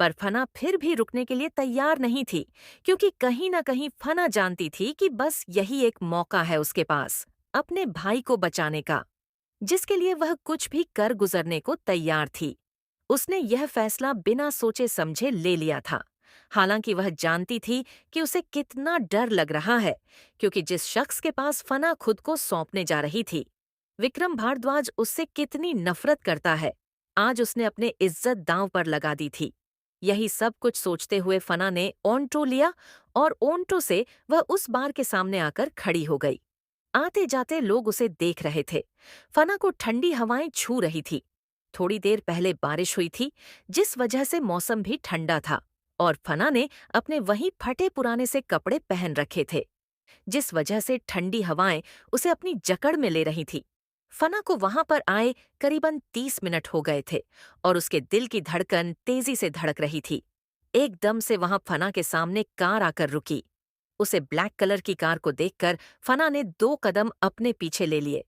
पर फना फिर भी रुकने के लिए तैयार नहीं थी, क्योंकि कहीं न कहीं फना जानती थी कि बस यही एक मौका है उसके पास, अपने भाई को बचाने का, जिसके लिए वह कुछ भी कर गुजरने को तैयार थी। उसने यह फैसला बिना सोचे समझे ले लिया था। हालांकि वह जानती थी कि उसे कितना डर लग रहा है, क्योंकि जिस शख्स के पास फना खुद को सौंपने जा रही थी, विक्रम भारद्वाज उससे कितनी नफरत करता है। आज उसने अपने इज्जत दांव पर लगा दी थी। यही सब कुछ सोचते हुए फना ने ओंटो लिया और ओंटो से वह उस बार के सामने आकर खड़ी हो गई। आते जाते लोग उसे देख रहे थे। फना को ठंडी हवाएं छू रही थी। थोड़ी देर पहले बारिश हुई थी, जिस वजह से मौसम भी ठंडा था, और फना ने अपने वही फटे पुराने से कपड़े पहन रखे थे, जिस वजह से ठंडी हवाएं उसे अपनी जकड़ में ले रही थी। फना को वहां पर आए करीबन 30 मिनट हो गए थे और उसके दिल की धड़कन तेजी से धड़क रही थी। एकदम से वहां फना के सामने कार आकर रुकी। उसे ब्लैक कलर की कार को देखकर फना ने 2 कदम अपने पीछे ले लिए।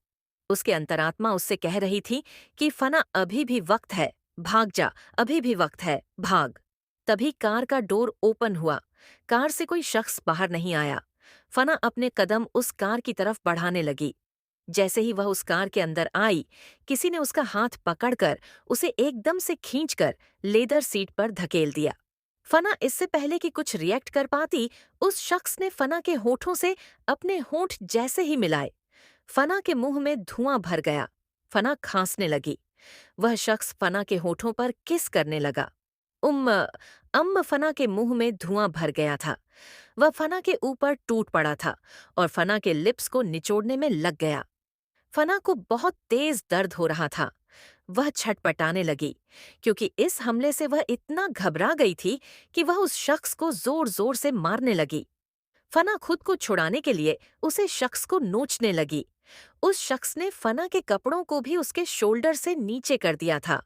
उसके अंतरात्मा उससे कह रही थी कि फना अभी भी वक्त है, भाग जा, अभी भी वक्त है, भाग। तभी कार का डोर ओपन हुआ। कार से कोई शख्स बाहर नहीं आया। फना अपने कदम उस कार की तरफ बढ़ाने लगी। जैसे ही वह उस कार के अंदर आई, किसी ने उसका हाथ पकड़कर उसे एकदम से खींचकर लेदर सीट पर धकेल दिया। फना इससे पहले कि कुछ रिएक्ट कर पाती, उस शख्स ने फना के होठों से अपने होंठ जैसे ही मिलाए, फना के मुंह में धुआं भर गया। फना खांसने लगी। वह शख्स फना के होठों पर किस करने लगा। फना के मुंह में धुआं भर गया था। वह फना के ऊपर टूट पड़ा था और फना के लिप्स को निचोड़ने में लग गया। फना को बहुत तेज दर्द हो रहा था। वह छटपटाने लगी, क्योंकि इस हमले से वह इतना घबरा गई थी कि वह उस शख्स को जोर जोर से मारने लगी। फना खुद को छुड़ाने के लिए उसे शख्स को नोचने लगी। उस शख्स ने फना के कपड़ों को भी उसके शोल्डर से नीचे कर दिया था।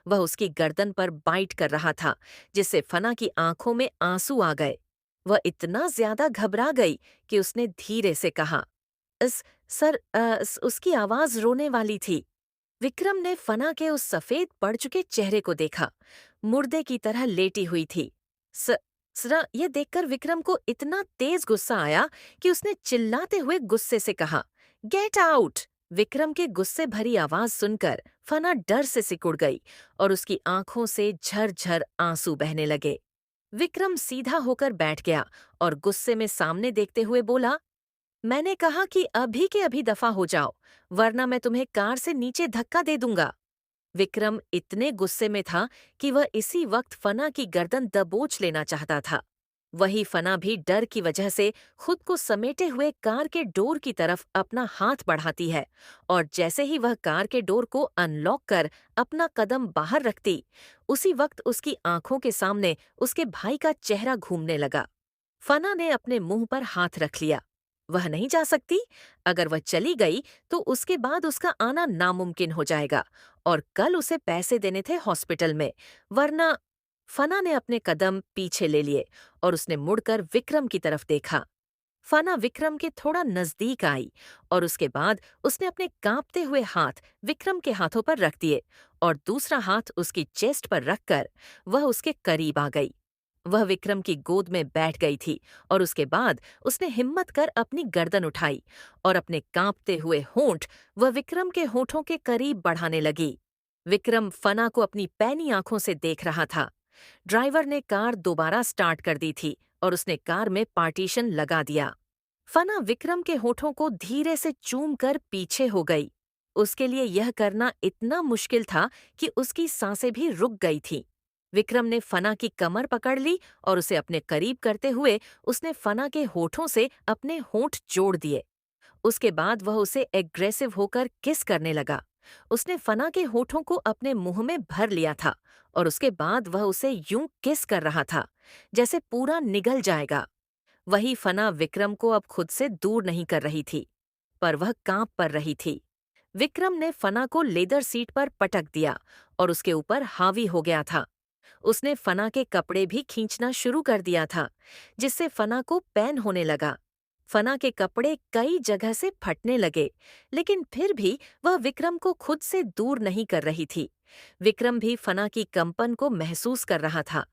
वह उसकी गर्दन पर बाइट कर रहा था, जिससे फना की आंखों में आंसू आ गए। वह इतना ज्यादा घबरा गई कि उसने धीरे से कहा, "इस सर उसकी आवाज रोने वाली थी। विक्रम ने फना के उस सफेद पड़ चुके चेहरे को देखा। मुर्दे की तरह लेटी हुई थी। स, सरा यह देखकर विक्रम को इतना तेज गुस्सा आया कि उसने चिल्लाते हुए गुस्से से कहा, "गेट आउट!" विक्रम के गुस्से भरी आवाज सुनकर फना डर से सिकुड़ गई और उसकी आंखों से झरझर आंसू बहने लगे। विक्रम सीधा होकर बैठ गया और गुस्से में सामने देखते हुए बोला, "मैंने कहा कि अभी के अभी दफा हो जाओ, वरना मैं तुम्हें कार से नीचे धक्का दे दूंगा।" विक्रम इतने गुस्से में था कि वह इसी वक्त फना की गर्दन दबोच लेना चाहता था। वही फना भी डर की वजह से खुद को समेटे हुए कार के डोर की तरफ अपना हाथ बढ़ाती है, और जैसे ही वह कार के डोर को अनलॉक कर अपना कदम बाहर रखती, उसी वक्त उसकी आंखों के सामने उसके भाई का चेहरा घूमने लगा। फना ने अपने मुंह पर हाथ रख लिया। वह नहीं जा सकती। अगर वह चली गई तो उसके बाद उसका आना नामुमकिन हो जाएगा, और कल उसे पैसे देने थे हॉस्पिटल में, वरना। फना ने अपने कदम पीछे ले लिए और उसने मुड़कर विक्रम की तरफ देखा। फना विक्रम के थोड़ा नजदीक आई और उसके बाद उसने अपने कांपते हुए हाथ विक्रम के हाथों पर रख दिए और दूसरा हाथ उसकी चेस्ट पर रखकर वह उसके करीब आ गई। वह विक्रम की गोद में बैठ गई थी और उसके बाद उसने हिम्मत कर अपनी गर्दन उठाई और अपने कांपते हुए होंठ वह विक्रम के होठों के करीब बढ़ाने लगी। विक्रम फना को अपनी पैनी आंखों से देख रहा था। ड्राइवर ने कार दोबारा स्टार्ट कर दी थी और उसने कार में पार्टीशन लगा दिया। फना विक्रम के होठों को धीरे से चूम कर पीछे हो गई। उसके लिए यह करना इतना मुश्किल था कि उसकी सांसें भी रुक गई थीं। विक्रम ने फना की कमर पकड़ ली और उसे अपने करीब करते हुए उसने फना के होठों से अपने होंठ जोड़ दिए। उसके बाद वह उसे एग्रेसिव होकर किस करने लगा। उसने फना के होठों को अपने मुंह में भर लिया था और उसके बाद वह उसे यूं किस कर रहा था जैसे पूरा निगल जाएगा। वही फना विक्रम को अब खुद से दूर नहीं कर रही थी, पर वह कांप पर रही थी। विक्रम ने फना को लेदर सीट पर पटक दिया और उसके ऊपर हावी हो गया था। उसने फना के कपड़े भी खींचना शुरू कर दिया था, जिससे फना को पेन होने लगा। फना के कपड़े कई जगह से फटने लगे, लेकिन फिर भी वह विक्रम को खुद से दूर नहीं कर रही थी। विक्रम भी फना की कंपन को महसूस कर रहा था।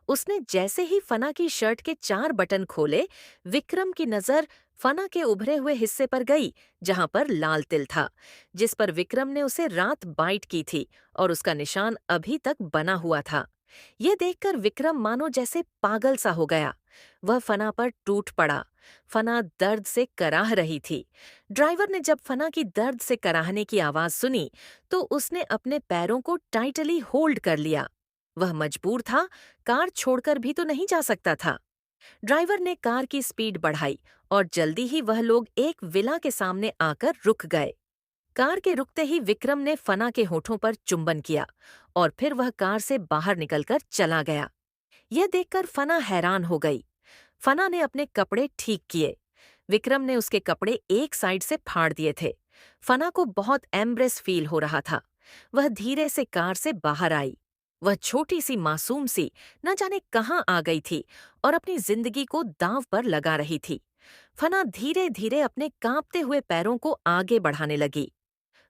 उसने जैसे ही फना की शर्ट के 4 बटन खोले, विक्रम की नजर फना के उभरे हुए हिस्से पर गई, जहां पर लाल तिल था, जिस पर विक्रम ने उसे रात बाइट की थी और उसका निशान अभी तक बना हुआ था। यह देखकर विक्रम मानो जैसे पागल सा हो गया। वह फना पर टूट पड़ा। फना दर्द से कराह रही थी। ड्राइवर ने जब फना की दर्द से कराहने की आवाज सुनी, तो उसने अपने पैरों को टाइटली होल्ड कर लिया। वह मजबूर था, कार छोड़कर भी तो नहीं जा सकता था। ड्राइवर ने कार की स्पीड बढ़ाई और जल्दी ही वह लोग एक विला के सामने आकर रुक गए। कार के रुकते ही विक्रम ने फना के होठों पर चुंबन किया और फिर वह कार से बाहर निकलकर चला गया। यह देखकर फना हैरान हो गई। फना ने अपने कपड़े ठीक किए। विक्रम ने उसके कपड़े एक साइड से फाड़ दिए थे। फना को बहुत एम्ब्रेस फील हो रहा था। वह धीरे से कार से बाहर आई। वह छोटी सी मासूम सी न जाने कहाँ आ गई थी और अपनी जिंदगी को दांव पर लगा रही थी। फना धीरे धीरे अपने कांपते हुए पैरों को आगे बढ़ाने लगी।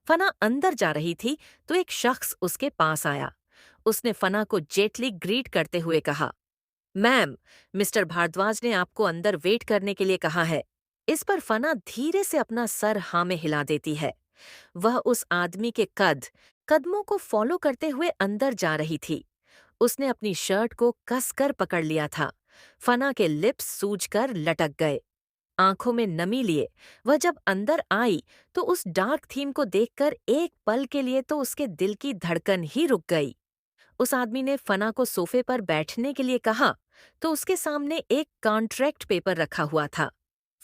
फना अंदर जा रही थी तो एक शख्स उसके पास आया। उसने फना को जेटली ग्रीट करते हुए कहा, मैम, मिस्टर भारद्वाज ने आपको अंदर वेट करने के लिए कहा है। इस पर फना धीरे से अपना सर हाँ में हिला देती है। वह उस आदमी के कदमों को फॉलो करते हुए अंदर जा रही थी। उसने अपनी शर्ट को कसकर पकड़ लिया था। फना के लिप्स सूजकर लटक गए। आंखों में नमी लिए वह जब अंदर आई तो उस डार्क थीम को देखकर एक पल के लिए तो उसके दिल की धड़कन ही रुक गई। उस आदमी ने फना को सोफे पर बैठने के लिए कहा तो उसके सामने एक कॉन्ट्रैक्ट पेपर रखा हुआ था।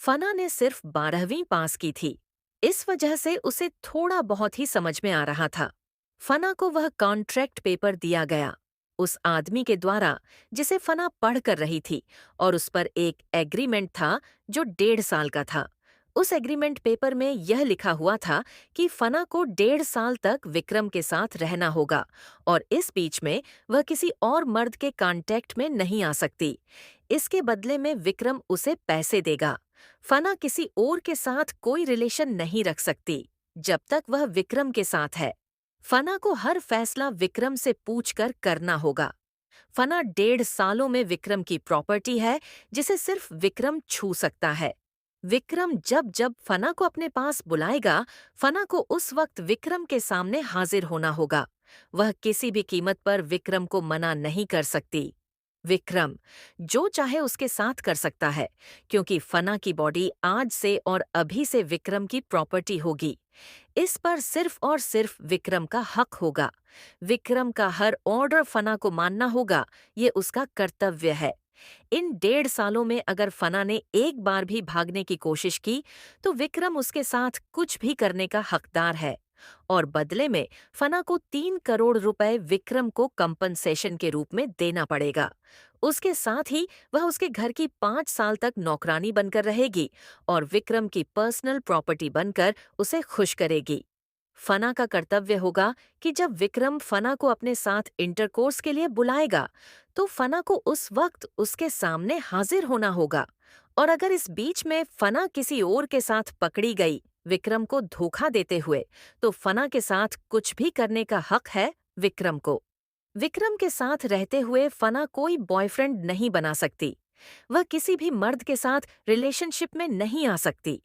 फना ने सिर्फ 12वीं पास की थी। इस वजह से उसे थोड़ा बहुत ही समझ में आ रहा था। फना को वह कॉन्ट्रैक्ट पेपर दिया गया उस आदमी के द्वारा जिसे फना पढ़ कर रही थी, और उस पर एक एग्रीमेंट था जो 1.5 साल का था। उस एग्रीमेंट पेपर में यह लिखा हुआ था कि फना को 1.5 साल तक विक्रम के साथ रहना होगा और इस बीच में वह किसी और मर्द के कांटेक्ट में नहीं आ सकती। इसके बदले में विक्रम उसे पैसे देगा। फना किसी और के साथ कोई रिलेशन नहीं रख सकती जब तक वह विक्रम के साथ है। फना को हर फैसला विक्रम से पूछकर करना होगा। फना 1.5 सालों में विक्रम की प्रॉपर्टी है जिसे सिर्फ विक्रम छू सकता है। विक्रम जब जब फना को अपने पास बुलाएगा, फना को उस वक्त विक्रम के सामने हाजिर होना होगा। वह किसी भी कीमत पर विक्रम को मना नहीं कर सकती। विक्रम जो चाहे उसके साथ कर सकता है, क्योंकि फना की बॉडी आज से और अभी से विक्रम की प्रॉपर्टी होगी। इस पर सिर्फ और सिर्फ विक्रम का हक होगा। विक्रम का हर ऑर्डर फना को मानना होगा, ये उसका कर्तव्य है। इन 1.5 सालों में अगर फना ने एक बार भी भागने की कोशिश की, तो विक्रम उसके साथ कुछ भी करने का हकदार है। और बदले में फना को 3 करोड़ रुपए विक्रम को कंपनसेशन के रूप में देना पड़ेगा। उसके साथ ही वह उसके घर की 5 साल तक नौकरानी बनकर रहेगी और विक्रम की पर्सनल प्रॉपर्टी बनकर उसे खुश करेगी। फना का कर्तव्य होगा कि जब विक्रम फना को अपने साथ इंटरकोर्स के लिए बुलाएगा, तो फना को उस वक्त उसके सामने हाजिर होना होगा। और अगर इस बीच में फना किसी और के साथ पकड़ी गई विक्रम को धोखा देते हुए, तो फना के साथ कुछ भी करने का हक है विक्रम को। विक्रम के साथ रहते हुए फना कोई बॉयफ्रेंड नहीं बना सकती। वह किसी भी मर्द के साथ रिलेशनशिप में नहीं आ सकती।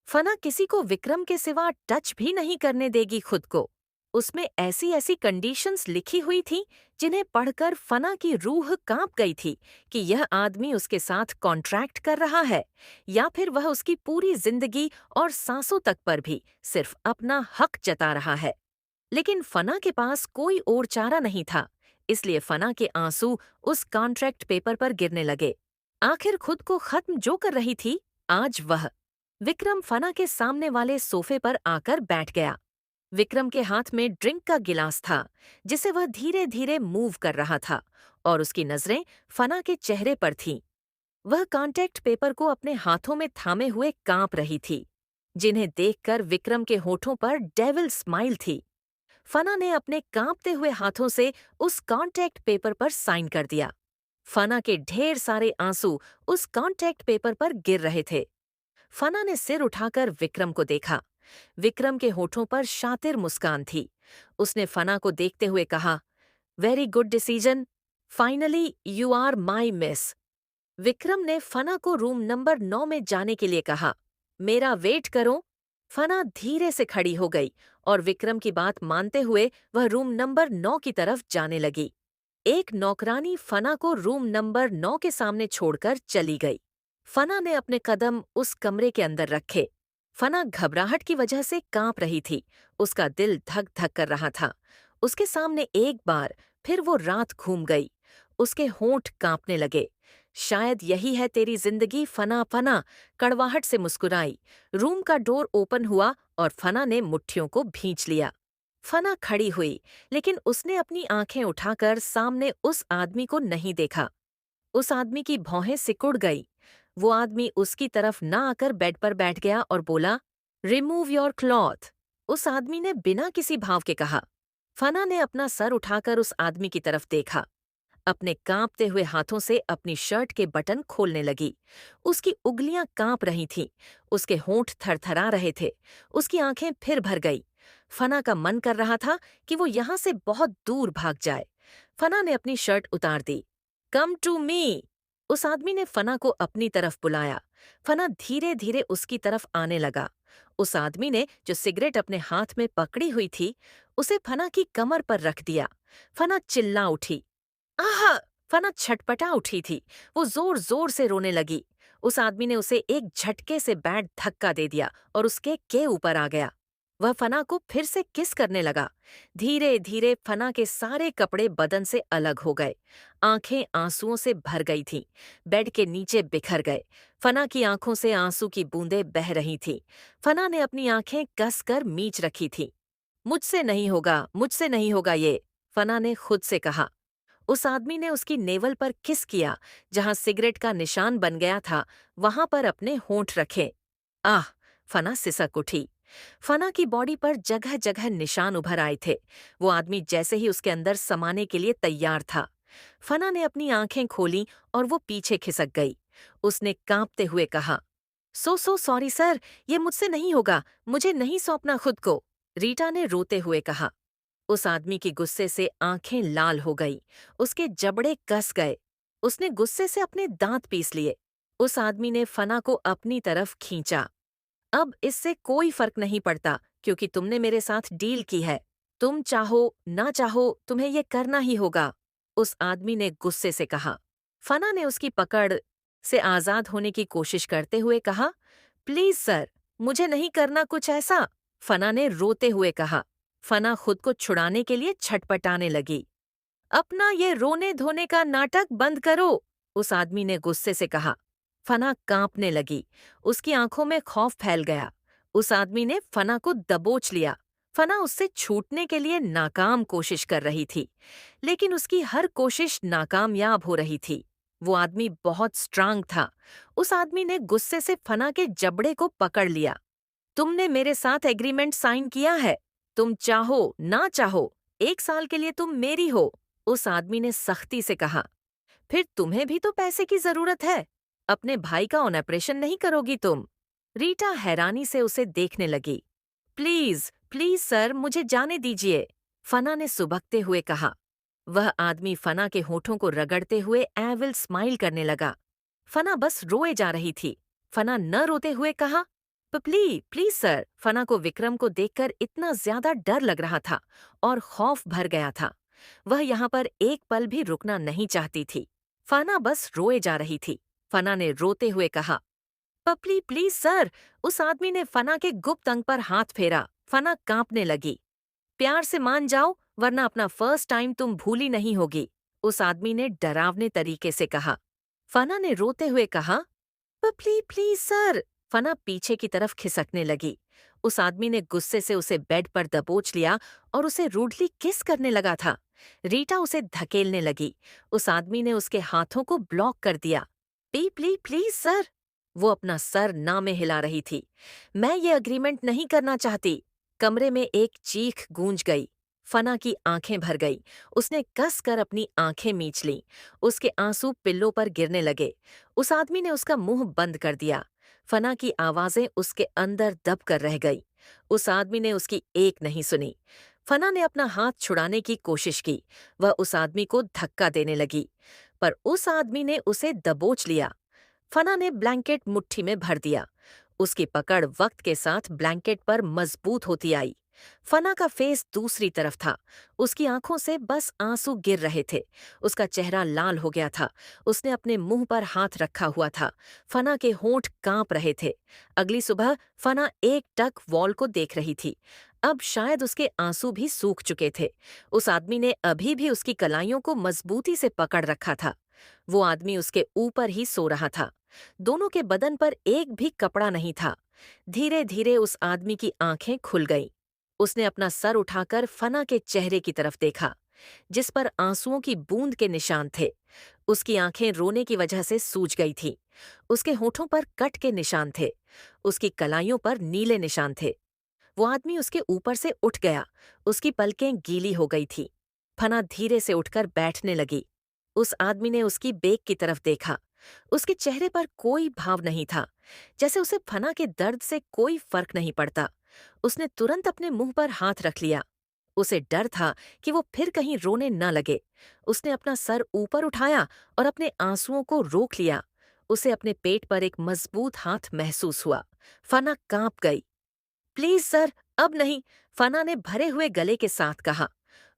फना किसी को विक्रम के सिवा टच भी नहीं करने देगी खुद को। उसमें ऐसी ऐसी कंडीशंस लिखी हुई थी जिन्हें पढ़कर फना की रूह कांप गई थी कि यह आदमी उसके साथ कॉन्ट्रैक्ट कर रहा है या फिर वह उसकी पूरी जिंदगी और सांसों तक पर भी सिर्फ अपना हक जता रहा है। लेकिन फना के पास कोई और चारा नहीं था, इसलिए फना के आंसू उस कॉन्ट्रैक्ट पेपर पर गिरने लगे। आखिर खुद को खत्म जो कर रही थी, आज वह। विक्रम फना के सामने वाले सोफे पर आकर बैठ गया। विक्रम के हाथ में ड्रिंक का गिलास था जिसे वह धीरे धीरे मूव कर रहा था और उसकी नजरें फना के चेहरे पर थीं। वह कॉन्टैक्ट पेपर को अपने हाथों में थामे हुए कांप रही थी, जिन्हें देखकर विक्रम के होठों पर डेविल स्माइल थी। फना ने अपने कांपते हुए हाथों से उस कॉन्टैक्ट पेपर पर साइन कर दिया। फना के ढेर सारे आंसू उस कॉन्टैक्ट पेपर पर गिर रहे थे। फना ने सिर उठाकर विक्रम को देखा। विक्रम के होठों पर शातिर मुस्कान थी। उसने फना को देखते हुए कहा, very good decision, finally you are my miss. Vikram ने फना को रूम नंबर 9 में जाने के लिए कहा। मेरा वेट करो। फना धीरे से खड़ी हो गई और विक्रम की बात मानते हुए वह रूम नंबर 9 की तरफ जाने लगी। एक नौकरानी फना को रूम नंबर 9 के सामने छोड़कर चली गई। फना ने अपने कदम उस कमरे के अंदर रखे। फना घबराहट की वजह से कांप रही थी। उसका दिल धक धक कर रहा था। उसके सामने एक बार फिर वो रात घूम गई। उसके होंठ कांपने लगे। शायद यही है तेरी जिंदगी फना, फना कड़वाहट से मुस्कुराई। रूम का डोर ओपन हुआ और फना ने मुट्ठियों को भींच लिया। फना खड़ी हुई, लेकिन उसने अपनी आंखें उठाकर सामने उस आदमी को नहीं देखा। उस आदमी की भौहें सिकुड़ गई। वो आदमी उसकी तरफ ना आकर बेड पर बैठ गया और बोला, रिमूव योर क्लॉथ। उस आदमी ने बिना किसी भाव के कहा। फना ने अपना सर उठाकर उस आदमी की तरफ देखा। अपने कांपते हुए हाथों से अपनी शर्ट के बटन खोलने लगी। उसकी उंगलियां कांप रही थीं। उसके होंठ थरथरा रहे थे। उसकी आंखें फिर भर गई। फना का मन कर रहा था कि वो यहां से बहुत दूर भाग जाए। फना ने अपनी शर्ट उतार दी। Come to me. उस आदमी ने फना को अपनी तरफ बुलाया। फना धीरे धीरे उसकी तरफ आने लगा। उस आदमी ने जो सिगरेट अपने हाथ में पकड़ी हुई थी, उसे फना की कमर पर रख दिया। फना चिल्ला उठी। आह! फना छटपटा उठी थी। वो जोर जोर से रोने लगी। उस आदमी ने उसे एक झटके से बैठ धक्का दे दिया और उसके के ऊपर आ गया। वह फना को फिर से किस करने लगा। धीरे धीरे फना के सारे कपड़े बदन से अलग हो गए। आंखें आंसुओं से भर गई थीं। बेड के नीचे बिखर गए। फना की आंखों से आंसू की बूंदें बह रही थीं। फना ने अपनी आंखें कसकर मींच रखी थी। मुझसे नहीं होगा, मुझसे नहीं होगा ये, फना ने खुद से कहा। उस आदमी ने उसकी नेवल पर किस किया। जहां सिगरेट का निशान बन गया था, वहां पर अपने होंठ रखे। आह! फना सिसक उठी। फना की बॉडी पर जगह जगह निशान उभर आए थे। वो आदमी जैसे ही उसके अंदर समाने के लिए तैयार था। फना ने अपनी आंखें खोलीं और वो पीछे खिसक गई। उसने कांपते हुए कहा, सो सॉरी सर, ये मुझसे नहीं होगा, मुझे नहीं सौंपना खुद को। रीटा ने रोते हुए कहा। उस आदमी की गुस्से से आंखें लाल हो गई। उसके जबड़े कस गए। उसने गुस्से से अपने दांत पीस लिए। उस आदमी ने फना को अपनी तरफ खींचा। अब इससे कोई फर्क नहीं पड़ता, क्योंकि तुमने मेरे साथ डील की है। तुम चाहो ना चाहो तुम्हें ये करना ही होगा, उस आदमी ने गुस्से से कहा। फना ने उसकी पकड़ से आजाद होने की कोशिश करते हुए कहा, प्लीज सर, मुझे नहीं करना कुछ ऐसा, फना ने रोते हुए कहा। फना खुद को छुड़ाने के लिए छटपटाने लगी। अपना ये रोने धोने का नाटक बंद करो, उस आदमी ने गुस्से से कहा। फना कांपने लगी। उसकी आंखों में खौफ फैल गया। उस आदमी ने फना को दबोच लिया। फना उससे छूटने के लिए नाकाम कोशिश कर रही थी, लेकिन उसकी हर कोशिश नाकामयाब हो रही थी। वो आदमी बहुत स्ट्रांग था। उस आदमी ने गुस्से से फना के जबड़े को पकड़ लिया। तुमने मेरे साथ एग्रीमेंट साइन किया है। तुम चाहो ना चाहो 1 साल के लिए तुम मेरी हो, उस आदमी ने सख्ती से कहा। फिर तुम्हें भी तो पैसे की जरूरत है। अपने भाई का ऑपरेशन नहीं करोगी तुम? रीटा हैरानी से उसे देखने लगी। प्लीज प्लीज सर, मुझे जाने दीजिए, फना ने सुबकते हुए कहा। वह आदमी फना के होठों को रगड़ते हुए एविल स्माइल करने लगा। फना बस रोए जा रही थी। फना न रोते हुए कहा, प्लीज प्लीज सर। फना को विक्रम को देखकर इतना ज्यादा डर लग रहा था और खौफ भर गया था। वह यहाँ पर एक पल भी रुकना नहीं चाहती थी। फना बस रोए जा रही थी। फना ने रोते हुए कहा, पपली प्लीज सर। उस आदमी ने फना के गुप्त अंग पर हाथ फेरा। फना कांपने लगी। प्यार से मान जाओ, वरना अपना फर्स्ट टाइम तुम भूली नहीं होगी, उस आदमी ने डरावने तरीके से कहा। फना ने रोते हुए कहा, प्लीज प्लीज सर। फना पीछे की तरफ खिसकने लगी। उस आदमी ने गुस्से से उसे बेड पर दबोच लिया और उसे रूडली किस करने लगा था। रीटा उसे धकेलने लगी। उस आदमी ने उसके हाथों को ब्लॉक कर दिया। Please please sir. वो अपना सर ना में हिला रही थी। मैं ये अग्रीमेंट नहीं करना चाहती। कमरे में एक चीख गूंज गई। फना की आंखें भर गई। उसने कस कर अपनी आंखें मींच लीं। उसके आंसू पिल्लों पर गिरने लगे। उस आदमी ने उसका मुंह बंद कर दिया। फना की आवाजें उसके अंदर दब कर रह गई। उस आदमी ने उसकी एक नहीं सुनी। फना ने अपना हाथ छुड़ाने की कोशिश की। वह उस आदमी को धक्का देने लगी, पर उस आदमी ने उसे दबोच लिया। फना ने ब्लैंकेट मुट्ठी में भर दिया। उसकी पकड़ वक्त के साथ ब्लैंकेट पर मजबूत होती आई। फना का फेस दूसरी तरफ था। उसकी आंखों से बस आंसू गिर रहे थे। उसका चेहरा लाल हो गया था। उसने अपने मुंह पर हाथ रखा हुआ था। फना के होंठ कांप रहे थे। अगली सुबह फना एक टक वॉल को देख रही थी। अब शायद उसके आंसू भी सूख चुके थे। उस आदमी ने अभी भी उसकी कलाइयों को मजबूती से पकड़ रखा था। वो आदमी उसके ऊपर ही सो रहा था। दोनों के बदन पर एक भी कपड़ा नहीं था। धीरे धीरे उस आदमी की आंखें खुल गईं। उसने अपना सर उठाकर फना के चेहरे की तरफ देखा, जिस पर आंसुओं की बूंद के निशान थे। उसकी आंखें रोने की वजह से सूज गई थीं। उसके होठों पर कट के निशान थे। उसकी कलाइयों पर नीले निशान थे। वो आदमी उसके ऊपर से उठ गया। उसकी पलकें गीली हो गई थी। फना धीरे से उठकर बैठने लगी। उस आदमी ने उसकी बेक की तरफ देखा। उसके चेहरे पर कोई भाव नहीं था, जैसे उसे फना के दर्द से कोई फर्क नहीं पड़ता। उसने तुरंत अपने मुंह पर हाथ रख लिया। उसे डर था कि वो फिर कहीं रोने न लगे। उसने अपना सर ऊपर उठाया और अपने आंसुओं को रोक लिया। उसे अपने पेट पर एक मजबूत हाथ महसूस हुआ। फना कांप गई। प्लीज सर, अब नहीं, फना ने भरे हुए गले के साथ कहा।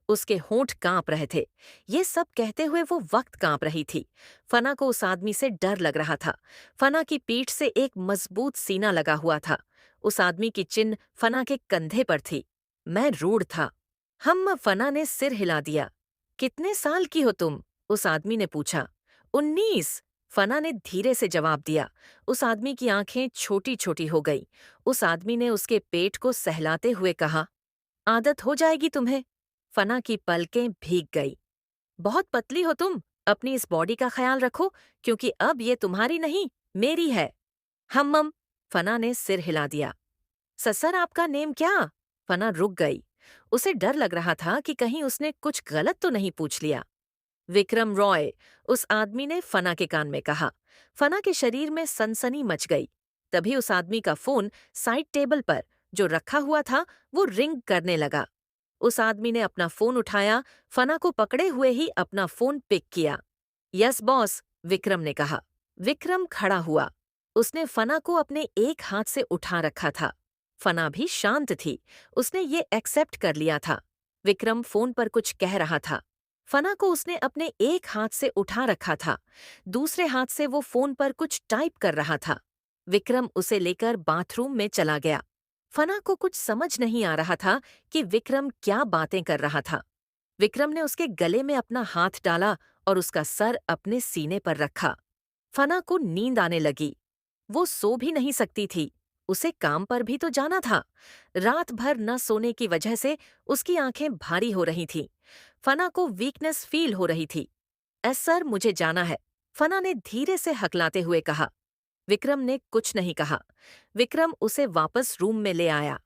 उसके होंठ कांप रहे थे। ये सब कहते हुए वो वक्त कांप रही थी। फना को उस आदमी से डर लग रहा था। फना की पीठ से एक मजबूत सीना लगा हुआ था। उस आदमी की चिन्ह फना के कंधे पर थी। मैं रूढ़ था। फना ने सिर हिला दिया। कितने साल की हो तुम? उस आदमी ने पूछा। 19। फना ने धीरे से जवाब दिया। उस आदमी की आंखें छोटी छोटी हो गई। उस आदमी ने उसके पेट को सहलाते हुए कहा, आदत हो जाएगी तुम्हें। फना की पलकें भीग गई। बहुत पतली हो तुम। अपनी इस बॉडी का ख्याल रखो, क्योंकि अब ये तुम्हारी नहीं, मेरी है। हम फना ने सिर हिला दिया। ससर, आपका नेम क्या? फना रुक गई। उसे डर लग रहा था कि कहीं उसने कुछ गलत तो नहीं पूछ लिया। विक्रम रॉय, उस आदमी ने फना के कान में कहा। फना के शरीर में सनसनी मच गई। तभी उस आदमी का फोन साइड टेबल पर जो रखा हुआ था वो रिंग करने लगा। उस आदमी ने अपना फोन उठाया। फना को पकड़े हुए ही अपना फोन पिक किया। यस बॉस, विक्रम ने कहा। विक्रम खड़ा हुआ। उसने फना को अपने एक हाथ से उठा रखा था। फना भी शांत थी। उसने ये एक्सेप्ट कर लिया था। विक्रम फोन पर कुछ कह रहा था। फना को उसने अपने एक हाथ से उठा रखा था। दूसरे हाथ से वो फोन पर कुछ टाइप कर रहा था। विक्रम उसे लेकर बाथरूम में चला गया। फना को कुछ समझ नहीं आ रहा था कि विक्रम क्या बातें कर रहा था। विक्रम ने उसके गले में अपना हाथ डाला और उसका सर अपने सीने पर रखा। फना को नींद आने लगी। वो सो भी नहीं सकती थी। उसे काम पर भी तो जाना था। रात भर न सोने की वजह से उसकी आंखें भारी हो रही थीं। फना को वीकनेस फील हो रही थी। सर, मुझे जाना है, फना ने धीरे से हकलाते हुए कहा। विक्रम ने कुछ नहीं कहा। विक्रम उसे वापस रूम में ले आया।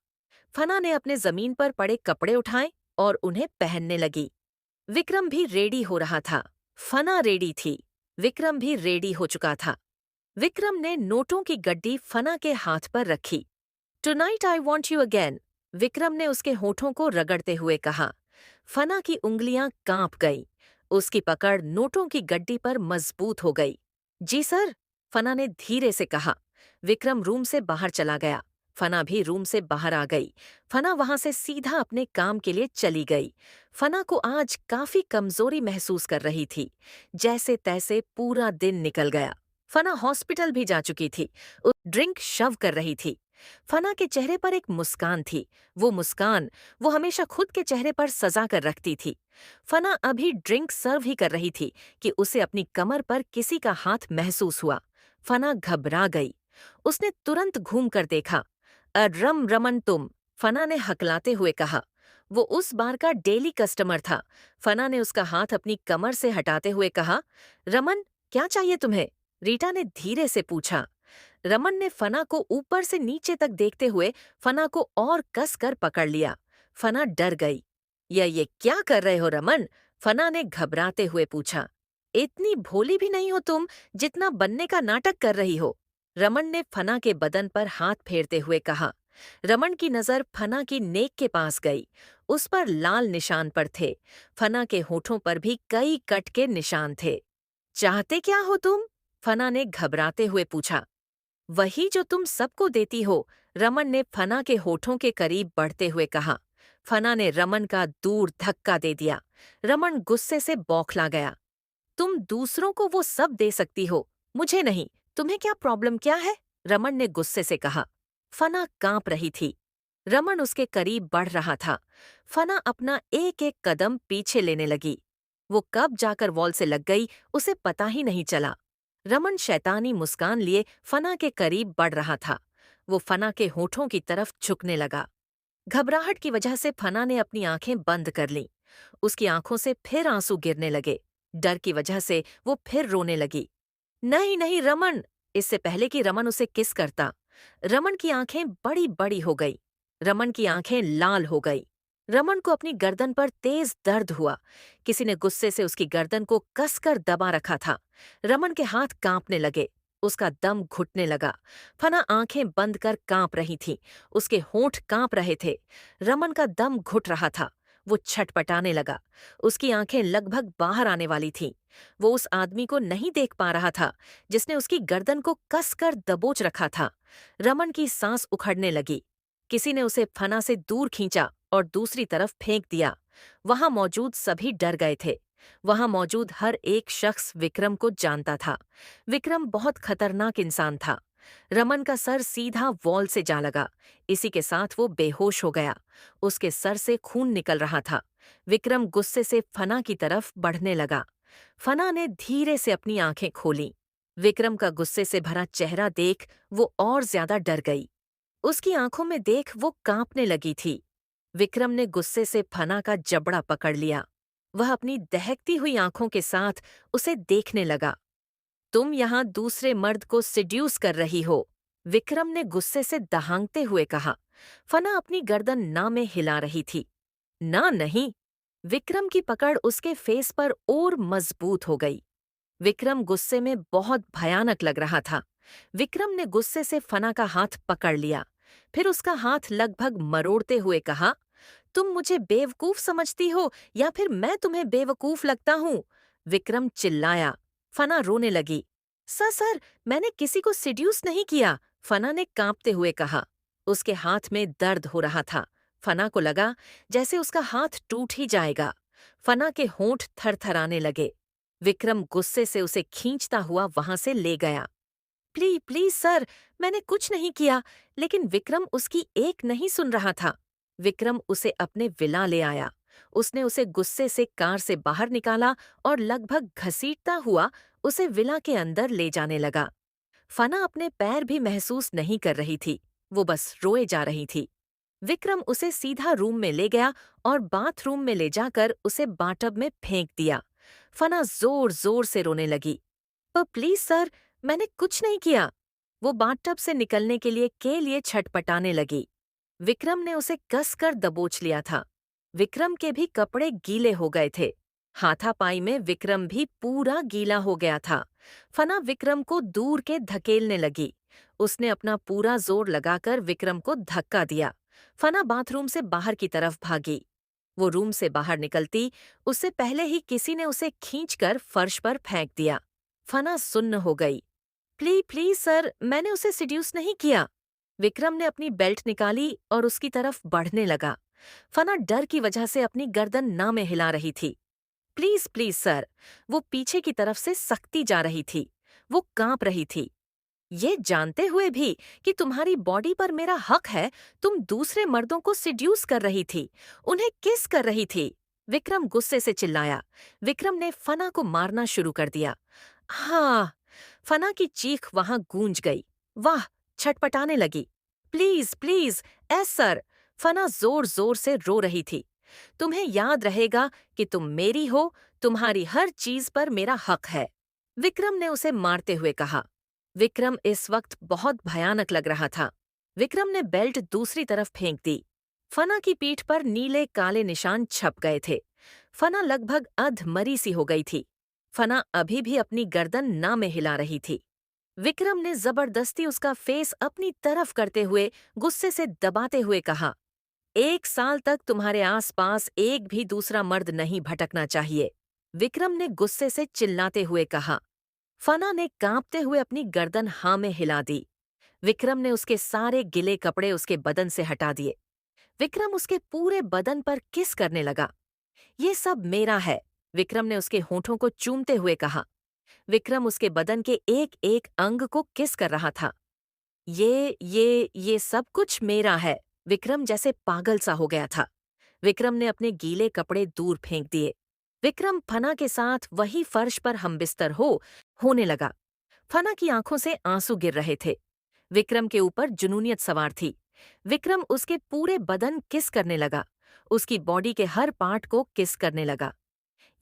फना ने अपने जमीन पर पड़े कपड़े उठाए और उन्हें पहनने लगी। विक्रम भी रेडी हो रहा था। फना रेडी थी। विक्रम भी रेडी हो चुका था। विक्रम ने नोटों की गड्डी फना के हाथ पर रखी। Tonight I want you again, Vikram ने उसके होठों को रगड़ते हुए कहा। फना की उंगलियां कांप गईं। उसकी पकड़ नोटों की गड्डी पर मजबूत हो गई। जी सर, फना ने धीरे से कहा। विक्रम रूम से बाहर चला गया। फना भी रूम से बाहर आ गई। फना वहां से सीधा अपने काम के लिए चली गई। फना को आज काफी कमजोरी महसूस कर रही थी। जैसे तैसे पूरा दिन निकल गया। फना हॉस्पिटल भी जा चुकी थी। ड्रिंक शव कर रही थी। फना के चेहरे पर एक मुस्कान थी। वो मुस्कान वो हमेशा खुद के चेहरे पर सजा कर रखती थी। फना अभी ड्रिंक सर्व ही कर रही थी कि उसे अपनी कमर पर किसी का हाथ महसूस हुआ। फना घबरा गई। उसने तुरंत घूम कर देखा। रमन तुम, फना ने हकलाते हुए कहा। वो उस बार का डेली कस्टमर था। फना ने उसका हाथ अपनी कमर से हटाते हुए कहा, रमन, क्या चाहिए तुम्हें? रीटा ने धीरे से पूछा। रमन ने फना को ऊपर से नीचे तक देखते हुए फना को और कस कर पकड़ लिया। फना डर गई। ये क्या कर रहे हो रमन? फना ने घबराते हुए पूछा। इतनी भोली भी नहीं हो तुम जितना बनने का नाटक कर रही हो। रमन ने फना के बदन पर हाथ फेरते हुए कहा। रमन की नजर फना की नेक के पास गई। उस पर लाल निशान पर थे। फना के होठों पर भी कई कट के निशान थे। चाहते क्या हो तुम? फना ने घबराते हुए पूछा। वही जो तुम सबको देती हो, रमन ने फना के होठों के करीब बढ़ते हुए कहा। फना ने रमन का दूर धक्का दे दिया। रमन गुस्से से बौखला गया। तुम दूसरों को वो सब दे सकती हो, मुझे नहीं। तुम्हें क्या प्रॉब्लम क्या है? रमन ने गुस्से से कहा। फना कांप रही थी। रमन उसके करीब बढ़ रहा था। फना अपना एक एक कदम पीछे लेने लगी। वो कब जाकर वॉल से लग गई, उसे पता ही नहीं चला। रमन शैतानी मुस्कान लिए फना के करीब बढ़ रहा था। वो फना के होठों की तरफ झुकने लगा। घबराहट की वजह से फना ने अपनी आंखें बंद कर लीं। उसकी आंखों से फिर आंसू गिरने लगे। डर की वजह से वो फिर रोने लगी। नहीं नहीं रमन! इससे पहले कि रमन उसे किस करता, रमन की आंखें बड़ी बड़ी हो गई। रमन की आंखें लाल हो गई। रमन को अपनी गर्दन पर तेज दर्द हुआ। किसी ने गुस्से से उसकी गर्दन को कसकर दबा रखा था। रमन के हाथ कांपने लगे। उसका दम घुटने लगा। फना आंखें बंद कर कांप रही थी। उसके होंठ कांप रहे थे। रमन का दम घुट रहा था। वो छटपटाने लगा। उसकी आंखें लगभग बाहर आने वाली थीं। वो उस आदमी को नहीं देख पा रहा था जिसने उसकी गर्दन को कसकर दबोच रखा था। रमन की सांस उखड़ने लगी। किसी ने उसे फना से दूर खींचा और दूसरी तरफ फेंक दिया। वहां मौजूद सभी डर गए थे। वहां मौजूद हर एक शख्स विक्रम को जानता था। विक्रम बहुत खतरनाक इंसान था। रमन का सर सीधा वॉल से जा लगा। इसी के साथ वो बेहोश हो गया। उसके सर से खून निकल रहा था। विक्रम गुस्से से फना की तरफ बढ़ने लगा। फना ने धीरे से अपनी आंखें खोलीं। विक्रम का गुस्से से भरा चेहरा देख वो और ज्यादा डर गई। उसकी आंखों में देख वो कांपने लगी थी। विक्रम ने गुस्से से फना का जबड़ा पकड़ लिया। वह अपनी दहकती हुई आंखों के साथ उसे देखने लगा। तुम यहाँ दूसरे मर्द को सिड्यूस कर रही हो, विक्रम ने गुस्से से दहांगते हुए कहा। फना अपनी गर्दन ना में हिला रही थी। ना नहीं। विक्रम की पकड़ उसके फेस पर और मजबूत हो गई। विक्रम गुस्से में बहुत भयानक लग रहा था। विक्रम ने गुस्से से फना का हाथ पकड़ लिया। फिर उसका हाथ लगभग मरोड़ते हुए कहा, तुम मुझे बेवकूफ समझती हो या फिर मैं तुम्हें बेवकूफ लगता हूँ? विक्रम चिल्लाया। फना रोने लगी। सर, मैंने किसी को सिड्यूस नहीं किया, फना ने कांपते हुए कहा। उसके हाथ में दर्द हो रहा था। फना को लगा जैसे उसका हाथ टूट ही जाएगा। फना के होंठ थरथराने लगे। विक्रम गुस्से से उसे खींचता हुआ वहां से ले गया। प्लीज प्लीज सर, मैंने कुछ नहीं किया। लेकिन विक्रम उसकी एक नहीं सुन रहा था। विक्रम उसे अपने विला ले आया। उसने उसे गुस्से से कार से बाहर निकाला और लगभग घसीटता हुआ उसे विला के अंदर ले जाने लगा। फना अपने पैर भी महसूस नहीं कर रही थी। वो बस रोए जा रही थी। विक्रम उसे सीधा रूम में ले गया और बाथरूम में ले जाकर उसे बाथटब में फेंक दिया। फना जोर जोर से रोने लगी। पर प्लीज सर, मैंने कुछ नहीं किया। वो बाथटब से निकलने के लिए छटपटाने लगी। विक्रम ने उसे कसकर दबोच लिया था। विक्रम के भी कपड़े गीले हो गए थे। हाथापाई में विक्रम भी पूरा गीला हो गया था। फना विक्रम को दूर के धकेलने लगी। उसने अपना पूरा जोर लगाकर विक्रम को धक्का दिया। फना बाथरूम से बाहर की तरफ भागी। वो रूम से बाहर निकलती उससे पहले ही किसी ने उसे खींचकर फर्श पर फेंक दिया। फना सुन्न हो गई। प्लीज प्लीज सर, मैंने उसे सिड्यूस नहीं किया। विक्रम ने अपनी बेल्ट निकाली और उसकी तरफ बढ़ने लगा। फना डर की वजह से अपनी गर्दन ना में हिला रही थी। प्लीज प्लीज सर, वो पीछे की तरफ से सख्ती जा रही थी। वो कांप रही थी। ये जानते हुए भी कि तुम्हारी बॉडी पर मेरा हक है, तुम दूसरे मर्दों को सिड्यूस कर रही थी, उन्हें किस कर रही थी। विक्रम गुस्से से चिल्लाया। विक्रम ने फना को मारना शुरू कर दिया। हाँ! फना की चीख वहां गूंज गई। वाह! छटपटाने लगी। Please please yes sir! Fana जोर जोर से रो रही थी। तुम्हें याद रहेगा कि तुम मेरी हो, तुम्हारी हर चीज पर मेरा हक है, विक्रम ने उसे मारते हुए कहा। विक्रम इस वक्त बहुत भयानक लग रहा था। विक्रम ने बेल्ट दूसरी तरफ फेंक दी। फना की पीठ पर नीले काले निशान छप गए थे। फना लगभग अधमरी सी हो गई थी। फना अभी भी अपनी गर्दन ना में हिला रही थी। विक्रम ने जबरदस्ती उसका फेस अपनी तरफ करते हुए गुस्से से दबाते हुए कहा, 1 साल तक तुम्हारे आसपास एक भी दूसरा मर्द नहीं भटकना चाहिए। विक्रम ने गुस्से से चिल्लाते हुए कहा। फना ने कांपते हुए अपनी गर्दन हाँ में हिला दी। विक्रम ने उसके सारे गिले कपड़े उसके बदन से हटा दिए। विक्रम उसके पूरे बदन पर किस करने लगा। ये सब मेरा है, विक्रम ने उसके होठों को चूमते हुए कहा। विक्रम उसके बदन के एक एक अंग को किस कर रहा था। ये सब कुछ मेरा है। विक्रम जैसे पागल सा हो गया था। विक्रम ने अपने गीले कपड़े दूर फेंक दिए। विक्रम फना के साथ वही फर्श पर हमबिस्तर होने लगा। फना की आंखों से आंसू गिर रहे थे। विक्रम के ऊपर जुनूनियत सवार थी। विक्रम उसके पूरे बदन किस करने लगा, उसकी बॉडी के हर पार्ट को किस करने लगा।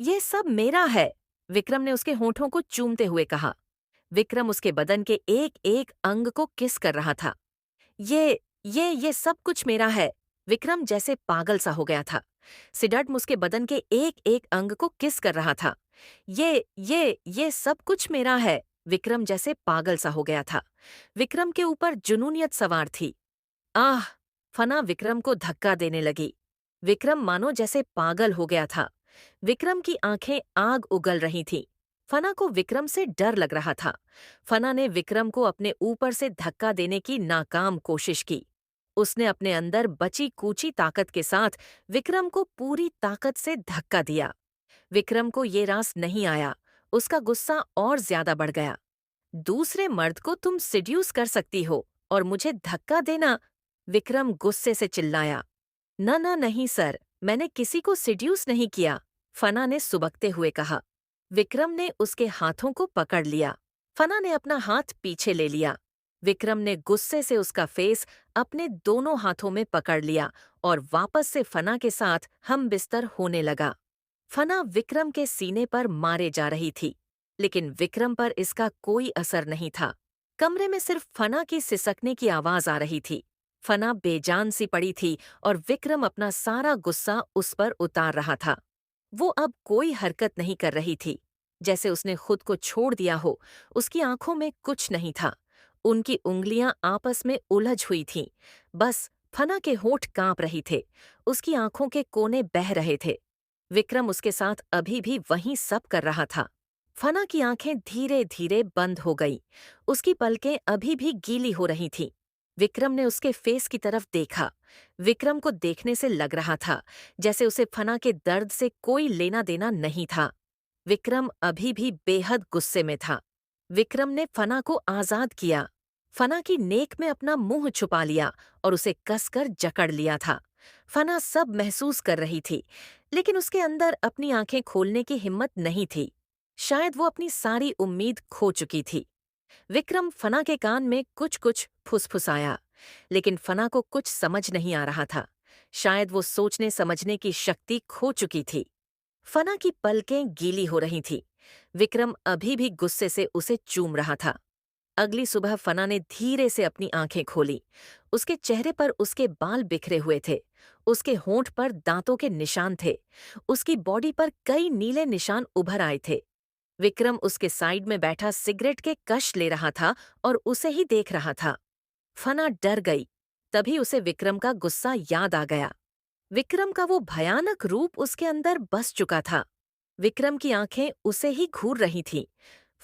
ये सब मेरा है, विक्रम ने उसके होठों को चूमते हुए कहा। विक्रम उसके बदन के एक एक अंग को किस कर रहा था। ये सब कुछ मेरा है। विक्रम जैसे पागल सा हो गया था। सिद्धार्थ उसके बदन के एक एक अंग को किस कर रहा था। ये सब कुछ मेरा है। विक्रम जैसे पागल सा हो गया था। विक्रम के ऊपर जुनूनियत सवार थी। आह! फना विक्रम को धक्का देने लगी। विक्रम मानो जैसे पागल हो गया था। विक्रम की आंखें आग उगल रही थीं। फना को विक्रम से डर लग रहा था। फना ने विक्रम को अपने ऊपर से धक्का देने की नाकाम कोशिश की। उसने अपने अंदर बची कूची ताकत के साथ विक्रम को पूरी ताकत से धक्का दिया। विक्रम को ये रास नहीं आया। उसका गुस्सा और ज्यादा बढ़ गया। दूसरे मर्द को तुम सिड्यूस कर सकती हो और मुझे धक्का देना? विक्रम गुस्से से चिल्लाया। न नहीं सर, मैंने किसी को सिड्यूस नहीं किया, फना ने सुबकते हुए कहा। विक्रम ने उसके हाथों को पकड़ लिया। फना ने अपना हाथ पीछे ले लिया। विक्रम ने गुस्से से उसका फेस अपने दोनों हाथों में पकड़ लिया और वापस से फना के साथ हम बिस्तर होने लगा। फना विक्रम के सीने पर मारे जा रही थी, लेकिन विक्रम पर इसका कोई असर नहीं था। कमरे में सिर्फ फना की सिसकने की आवाज आ रही थी। फना बेजान सी पड़ी थी और विक्रम अपना सारा गुस्सा उस पर उतार रहा था। वो अब कोई हरकत नहीं कर रही थी, जैसे उसने खुद को छोड़ दिया हो। उसकी आंखों में कुछ नहीं था। उनकी उंगलियां आपस में उलझ हुई थीं। बस फना के होंठ कांप रही थे। उसकी आंखों के कोने बह रहे थे। विक्रम उसके साथ अभी भी वहीं सब कर रहा था। फना की आंखें धीरे धीरे बंद हो गई। उसकी पलकें अभी भी गीली हो रही थीं। विक्रम ने उसके फेस की तरफ देखा। विक्रम को देखने से लग रहा था जैसे उसे फना के दर्द से कोई लेना देना नहीं था। विक्रम अभी भी बेहद गुस्से में था। विक्रम ने फना को आजाद किया। फना की नेक में अपना मुंह छुपा लिया और उसे कसकर जकड़ लिया था। फना सब महसूस कर रही थी, लेकिन उसके अंदर अपनी आंखें खोलने की हिम्मत नहीं थी। शायद वो अपनी सारी उम्मीद खो चुकी थी। विक्रम फना के कान में कुछ कुछ फुसफुसाया, लेकिन फना को कुछ समझ नहीं आ रहा था। शायद वो सोचने समझने की शक्ति खो चुकी थी। फना की पलकें गीली हो रही थी। विक्रम अभी भी गुस्से से उसे चूम रहा था। अगली सुबह फना ने धीरे से अपनी आंखें खोली। उसके चेहरे पर उसके बाल बिखरे हुए थे। उसके होंठ पर दांतों के निशान थे। उसकी बॉडी पर कई नीले निशान उभर आए थे। विक्रम उसके साइड में बैठा सिगरेट के कश ले रहा था और उसे ही देख रहा था। फना डर गई। तभी उसे विक्रम का गुस्सा याद आ गया। विक्रम का वो भयानक रूप उसके अंदर बस चुका था। विक्रम की आंखें उसे ही घूर रही थीं।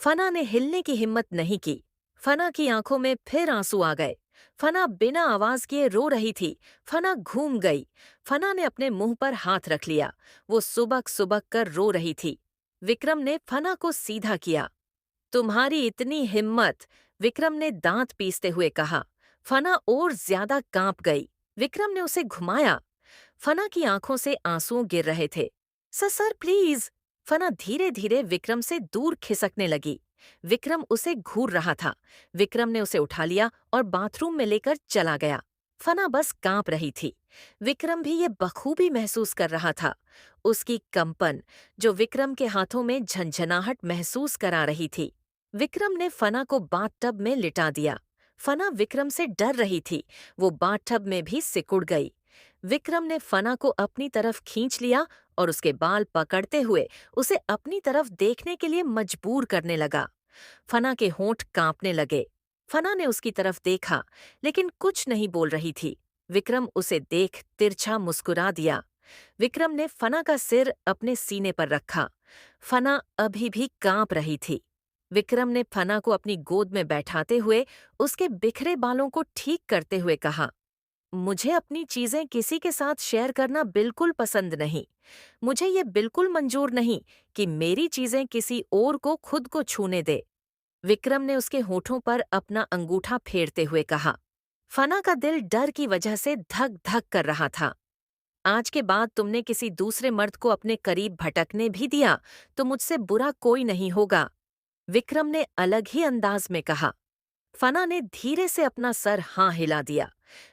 फना ने हिलने की हिम्मत नहीं की। फना की आंखों में फिर आंसू आ गए। फना बिना आवाज किए रो रही थी। फना घूम गई। फना ने अपने मुंह पर हाथ रख लिया। वो सुबक सुबक कर रो रही थी। विक्रम ने फना को सीधा किया। तुम्हारी इतनी हिम्मत, विक्रम ने दांत पीसते हुए कहा। फना और ज्यादा कांप गई। विक्रम ने उसे घुमाया। फना की आंखों से आंसू गिर रहे थे। Sir please. फना धीरे धीरे विक्रम से दूर खिसकने लगी। विक्रम उसे घूर रहा था। विक्रम ने उसे उठा लिया और बाथरूम में लेकर चला गया। फना बस कांप रही थी। विक्रम भी ये बखूबी महसूस कर रहा था। उसकी कंपन, जो विक्रम के हाथों में झंझनाहट महसूस करा रही थी। विक्रम ने फना को बाथटब में लिटा दिया। फना विक्रम से डर रही थी। वो बाथटब में भी सिकुड़ गई। विक्रम ने फना को अपनी तरफ खींच लिया और उसके बाल पकड़ते हुए उसे अपनी तरफ देखने के लिए मजबूर करने लगा। फना के होंठ कांपने लगे। फना ने उसकी तरफ देखा, लेकिन कुछ नहीं बोल रही थी। विक्रम उसे देख तिरछा मुस्कुरा दिया। विक्रम ने फना का सिर अपने सीने पर रखा। फना अभी भी कांप रही थी। विक्रम ने फना को अपनी गोद में बैठाते हुए उसके बिखरे बालों को ठीक करते हुए कहा, मुझे अपनी चीजें किसी के साथ शेयर करना बिल्कुल पसंद नहीं। मुझे ये बिल्कुल मंजूर नहीं कि मेरी चीजें किसी और को खुद को छूने दे। विक्रम ने उसके होठों पर अपना अंगूठा फेरते हुए कहा। फना का दिल डर की वजह से धक धक कर रहा था। आज के बाद तुमने किसी दूसरे मर्द को अपने करीब भटकने भी दिया तो मुझसे बुरा कोई नहीं होगा, विक्रम ने अलग ही अंदाज में कहा। फना ने धीरे से अपना सर हाँ हिला दिया।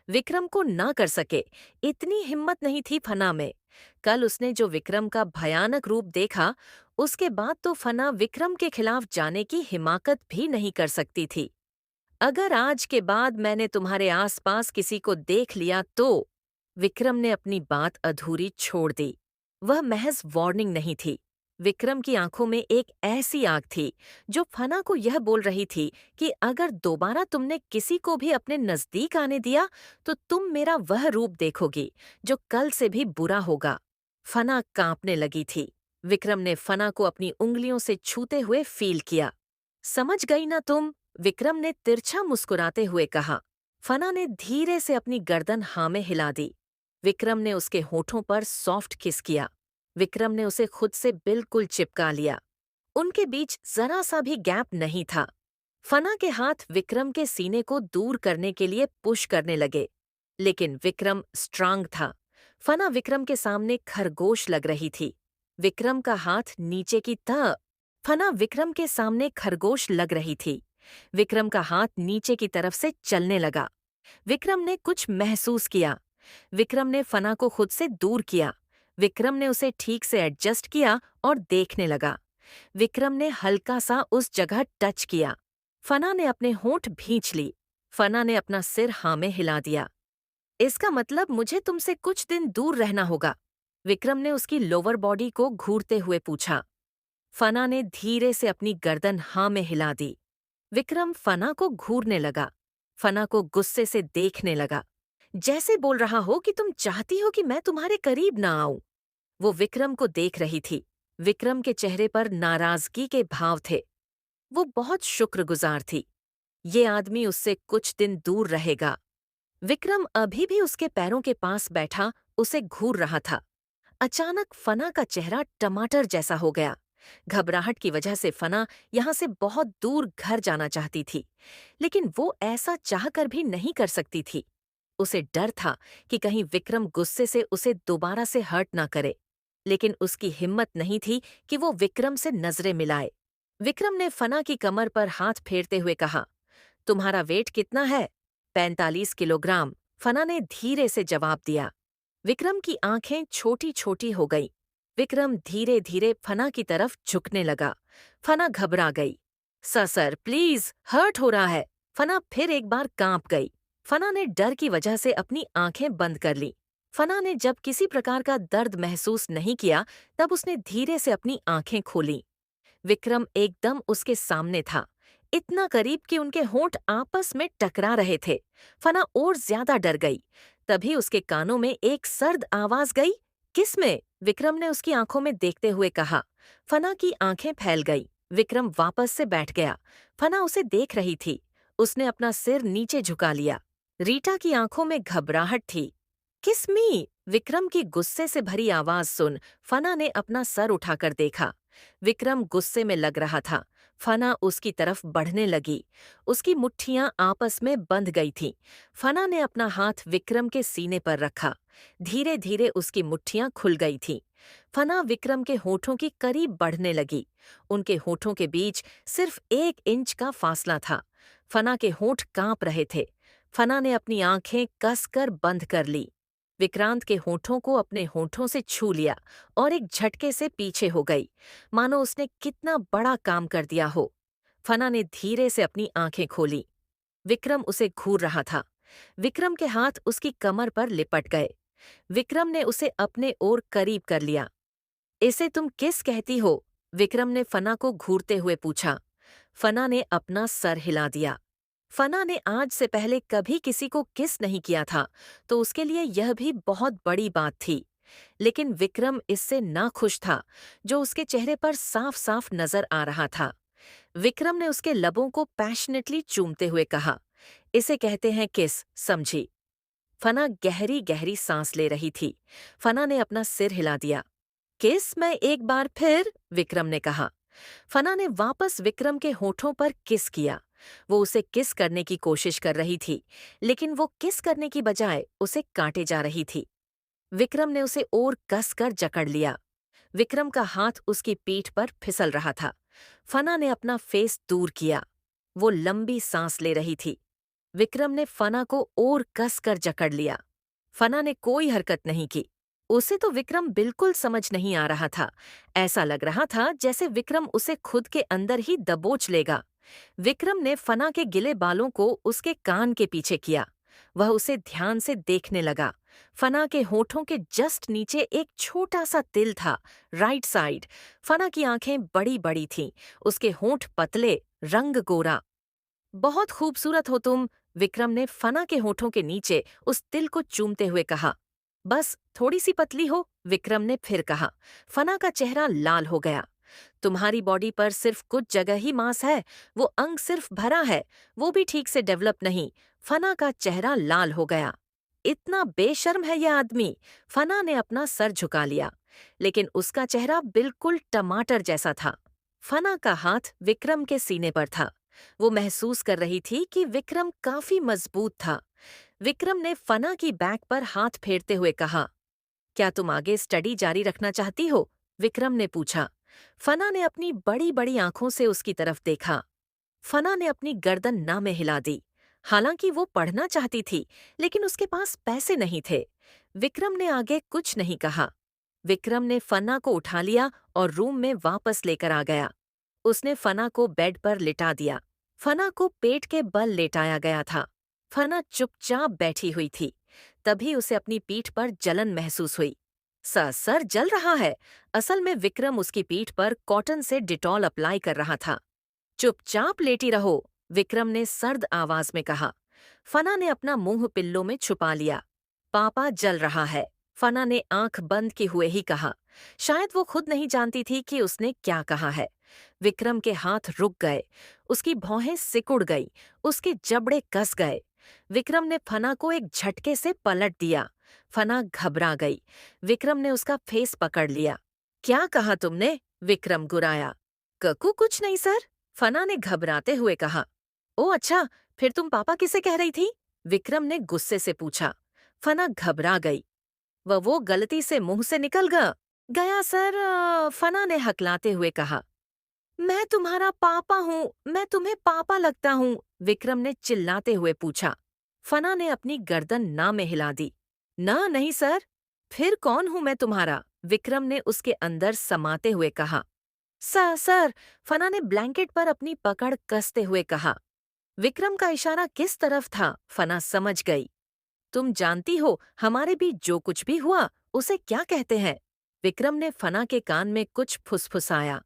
विक्रम को ना कर सके, इतनी हिम्मत नहीं थी फना में। कल उसने जो विक्रम का भयानक रूप देखा, उसके बाद तो फना विक्रम के खिलाफ जाने की हिमाकत भी नहीं कर सकती थी। अगर आज के बाद मैंने तुम्हारे आसपास किसी को देख लिया तो, विक्रम ने अपनी बात अधूरी छोड़ दी। वह महज वार्निंग नहीं थी। विक्रम की आंखों में एक ऐसी आग थी जो फना को यह बोल रही थी कि अगर दोबारा तुमने किसी को भी अपने नजदीक आने दिया तो तुम मेरा वह रूप देखोगी जो कल से भी बुरा होगा। फना कांपने लगी थी। विक्रम ने फना को अपनी उंगलियों से छूते हुए फील किया। समझ गई ना तुम, विक्रम ने तिरछा मुस्कुराते हुए कहा। फना ने धीरे से अपनी गर्दन हाँ में हिला दी। विक्रम ने उसके होठों पर सॉफ्ट किस किया। विक्रम ने उसे खुद से बिल्कुल चिपका लिया। उनके बीच जरा सा भी गैप नहीं था। फना के हाथ विक्रम के सीने को दूर करने के लिए पुश करने लगे, लेकिन विक्रम स्ट्रांग था। फना विक्रम के सामने खरगोश लग रही थी। विक्रम का हाथ नीचे की तरफ। फना विक्रम के सामने खरगोश लग रही थी। विक्रम का हाथ नीचे की तरफ से चलने लगा। विक्रम ने कुछ महसूस किया। विक्रम ने फना को खुद से दूर किया। विक्रम ने उसे ठीक से एडजस्ट किया और देखने लगा। विक्रम ने हल्का सा उस जगह टच किया। फना ने अपने होंठ भींच ली। फना ने अपना सिर हाँ में हिला दिया। इसका मतलब मुझे तुमसे कुछ दिन दूर रहना होगा, विक्रम ने उसकी लोअर बॉडी को घूरते हुए पूछा। फना ने धीरे से अपनी गर्दन हाँ में हिला दी। विक्रम फना को घूरने लगा। फना को गुस्से से देखने लगा, जैसे बोल रहा हो कि तुम चाहती हो कि मैं तुम्हारे करीब ना आऊं। वो विक्रम को देख रही थी। विक्रम के चेहरे पर नाराजगी के भाव थे। वो बहुत शुक्रगुजार थी। ये आदमी उससे कुछ दिन दूर रहेगा। विक्रम अभी भी उसके पैरों के पास बैठा उसे घूर रहा था। अचानक फना का चेहरा टमाटर जैसा हो गया। घबराहट की वजह से फना यहाँ से बहुत दूर घर जाना चाहती थी, लेकिन वो ऐसा चाहकर भी नहीं कर सकती थी। उसे डर था कि कहीं विक्रम गुस्से से उसे दोबारा से हर्ट ना करे, लेकिन उसकी हिम्मत नहीं थी कि वो विक्रम से नजरें मिलाए। विक्रम ने फना की कमर पर हाथ फेरते हुए कहा, तुम्हारा वेट कितना है? 45 किलोग्राम, फना ने धीरे से जवाब दिया। विक्रम की आंखें छोटी छोटी हो गईं। विक्रम धीरे धीरे फना की तरफ झुकने लगा। फना घबरा गई। सर प्लीज, हर्ट हो रहा है। फना फिर एक बार कांप गई। फना ने डर की वजह से अपनी आंखें बंद कर ली। फना ने जब किसी प्रकार का दर्द महसूस नहीं किया तब उसने धीरे से अपनी आंखें खोलीं। विक्रम एकदम उसके सामने था, इतना करीब कि उनके होंठ आपस में टकरा रहे थे। फना और ज्यादा डर गई। तभी उसके कानों में एक सर्द आवाज गई, किसमें? विक्रम ने उसकी आंखों में देखते हुए कहा। फना की आंखें फैल गई। विक्रम वापस से बैठ गया। फना उसे देख रही थी। उसने अपना सिर नीचे झुका लिया। रीटा की आंखों में घबराहट थी। किस मी? विक्रम की गुस्से से भरी आवाज सुन फना ने अपना सर उठाकर देखा। विक्रम गुस्से में लग रहा था। फना उसकी तरफ बढ़ने लगी। उसकी मुट्ठियां आपस में बंध गई थीं। फना ने अपना हाथ विक्रम के सीने पर रखा। धीरे धीरे उसकी मुट्ठियां खुल गई थीं। फना विक्रम के होठों की करीब बढ़ने लगी। उनके होठों के बीच सिर्फ 1 इंच का फासला था। फना के होठ कांप रहे थे। फना ने अपनी आंखें कसकर बंद कर ली। विक्रांत के होठों को अपने होठों से छू लिया और एक झटके से पीछे हो गई, मानो उसने कितना बड़ा काम कर दिया हो। फना ने धीरे से अपनी आंखें खोली। विक्रम उसे घूर रहा था। विक्रम के हाथ उसकी कमर पर लिपट गए। विक्रम ने उसे अपने ओर करीब कर लिया। इसे तुम किस कहती हो? विक्रम ने फना को घूरते हुए पूछा। फना ने अपना सर हिला दिया। फना ने आज से पहले कभी किसी को किस नहीं किया था, तो उसके लिए यह भी बहुत बड़ी बात थी। लेकिन विक्रम इससे नाखुश था, जो उसके चेहरे पर साफ साफ नजर आ रहा था। विक्रम ने उसके लबों को पैशनेटली चूमते हुए कहा, इसे कहते हैं किस, समझी? फना गहरी गहरी सांस ले रही थी। फना ने अपना सिर हिला दिया। किस, मैं एक बार फिर, विक्रम ने कहा। फना ने वापस विक्रम के होठों पर किस किया। वो उसे किस करने की कोशिश कर रही थी, लेकिन वो किस करने की बजाय उसे काटे जा रही थी। विक्रम ने उसे और कसकर जकड़ लिया। विक्रम का हाथ उसकी पीठ पर फिसल रहा था। फना ने अपना फेस दूर किया। वो लंबी सांस ले रही थी। विक्रम ने फना को और कसकर जकड़ लिया। फना ने कोई हरकत नहीं की। उसे तो विक्रम बिल्कुल समझ नहीं आ रहा था। ऐसा लग रहा था जैसे विक्रम उसे खुद के अंदर ही दबोच लेगा। विक्रम ने फना के गिले बालों को उसके कान के पीछे किया। वह उसे ध्यान से देखने लगा। फना के होठों के जस्ट नीचे एक छोटा सा तिल था, राइट साइड। फना की आंखें बड़ी बड़ी थीं, उसके होंठ पतले, रंग गोरा। बहुत खूबसूरत हो तुम, विक्रम ने फना के होठों के नीचे उस तिल को चूमते हुए कहा। बस थोड़ी सी पतली हो, विक्रम ने फिर कहा। फना का चेहरा लाल हो गया। तुम्हारी बॉडी पर सिर्फ कुछ जगह ही मांस है, वो अंग सिर्फ भरा है, वो भी ठीक से डेवलप नहीं। फना का चेहरा लाल हो गया। इतना बेशर्म है यह आदमी। फना ने अपना सर झुका लिया, लेकिन उसका चेहरा बिल्कुल टमाटर जैसा था। फना का हाथ विक्रम के सीने पर था। वो महसूस कर रही थी कि विक्रम काफी मजबूत था। विक्रम ने फना की बैक पर हाथ फेरते हुए कहा, क्या तुम आगे स्टडी जारी रखना चाहती हो? विक्रम ने पूछा। फना ने अपनी बड़ी बड़ी आंखों से उसकी तरफ देखा। फना ने अपनी गर्दन ना में हिला दी। हालांकि वो पढ़ना चाहती थी, लेकिन उसके पास पैसे नहीं थे। विक्रम ने आगे कुछ नहीं कहा। विक्रम ने फना को उठा लिया और रूम में वापस लेकर आ गया। उसने फना को बेड पर लिटा दिया। फना को पेट के बल लेटाया गया था। फना चुपचाप बैठी हुई थी। तभी उसे अपनी पीठ पर जलन महसूस हुई। सर जल रहा है। असल में विक्रम उसकी पीठ पर कॉटन से डिटॉल अप्लाई कर रहा था। चुपचाप लेटी रहो, विक्रम ने सर्द आवाज में कहा। फना ने अपना मुंह पिल्लों में छुपा लिया। पापा जल रहा है, फना ने आंख बंद किए हुए ही कहा। शायद वो खुद नहीं जानती थी कि उसने क्या कहा है। विक्रम के हाथ रुक गए, उसकी भौहें सिकुड़ गई, उसके जबड़े कस गए। विक्रम ने फना को एक झटके से पलट दिया। फना घबरा गई। विक्रम ने उसका फेस पकड़ लिया। क्या कहा तुमने? विक्रम गुराया। ककू कुछ नहीं सर, फना ने घबराते हुए कहा। ओ अच्छा, फिर तुम पापा किसे कह रही थी? विक्रम ने गुस्से से पूछा। फना घबरा गई। वो गलती से मुंह से निकल गया सर, फना ने हकलाते हुए कहा। मैं तुम्हारा पापा हूँ, मैं तुम्हें पापा लगता हूँ, विक्रम ने चिल्लाते हुए पूछा। फना ने अपनी गर्दन ना में हिला दी। ना नहीं सर। फिर कौन हूँ मैं तुम्हारा? विक्रम ने उसके अंदर समाते हुए कहा। सर, फना ने ब्लैंकेट पर अपनी पकड़ कसते हुए कहा। विक्रम का इशारा किस तरफ था, फना समझ गई। तुम जानती हो हमारे बीच जो कुछ भी हुआ उसे क्या कहते हैं? विक्रम ने फना के कान में कुछ फुसफुसाया।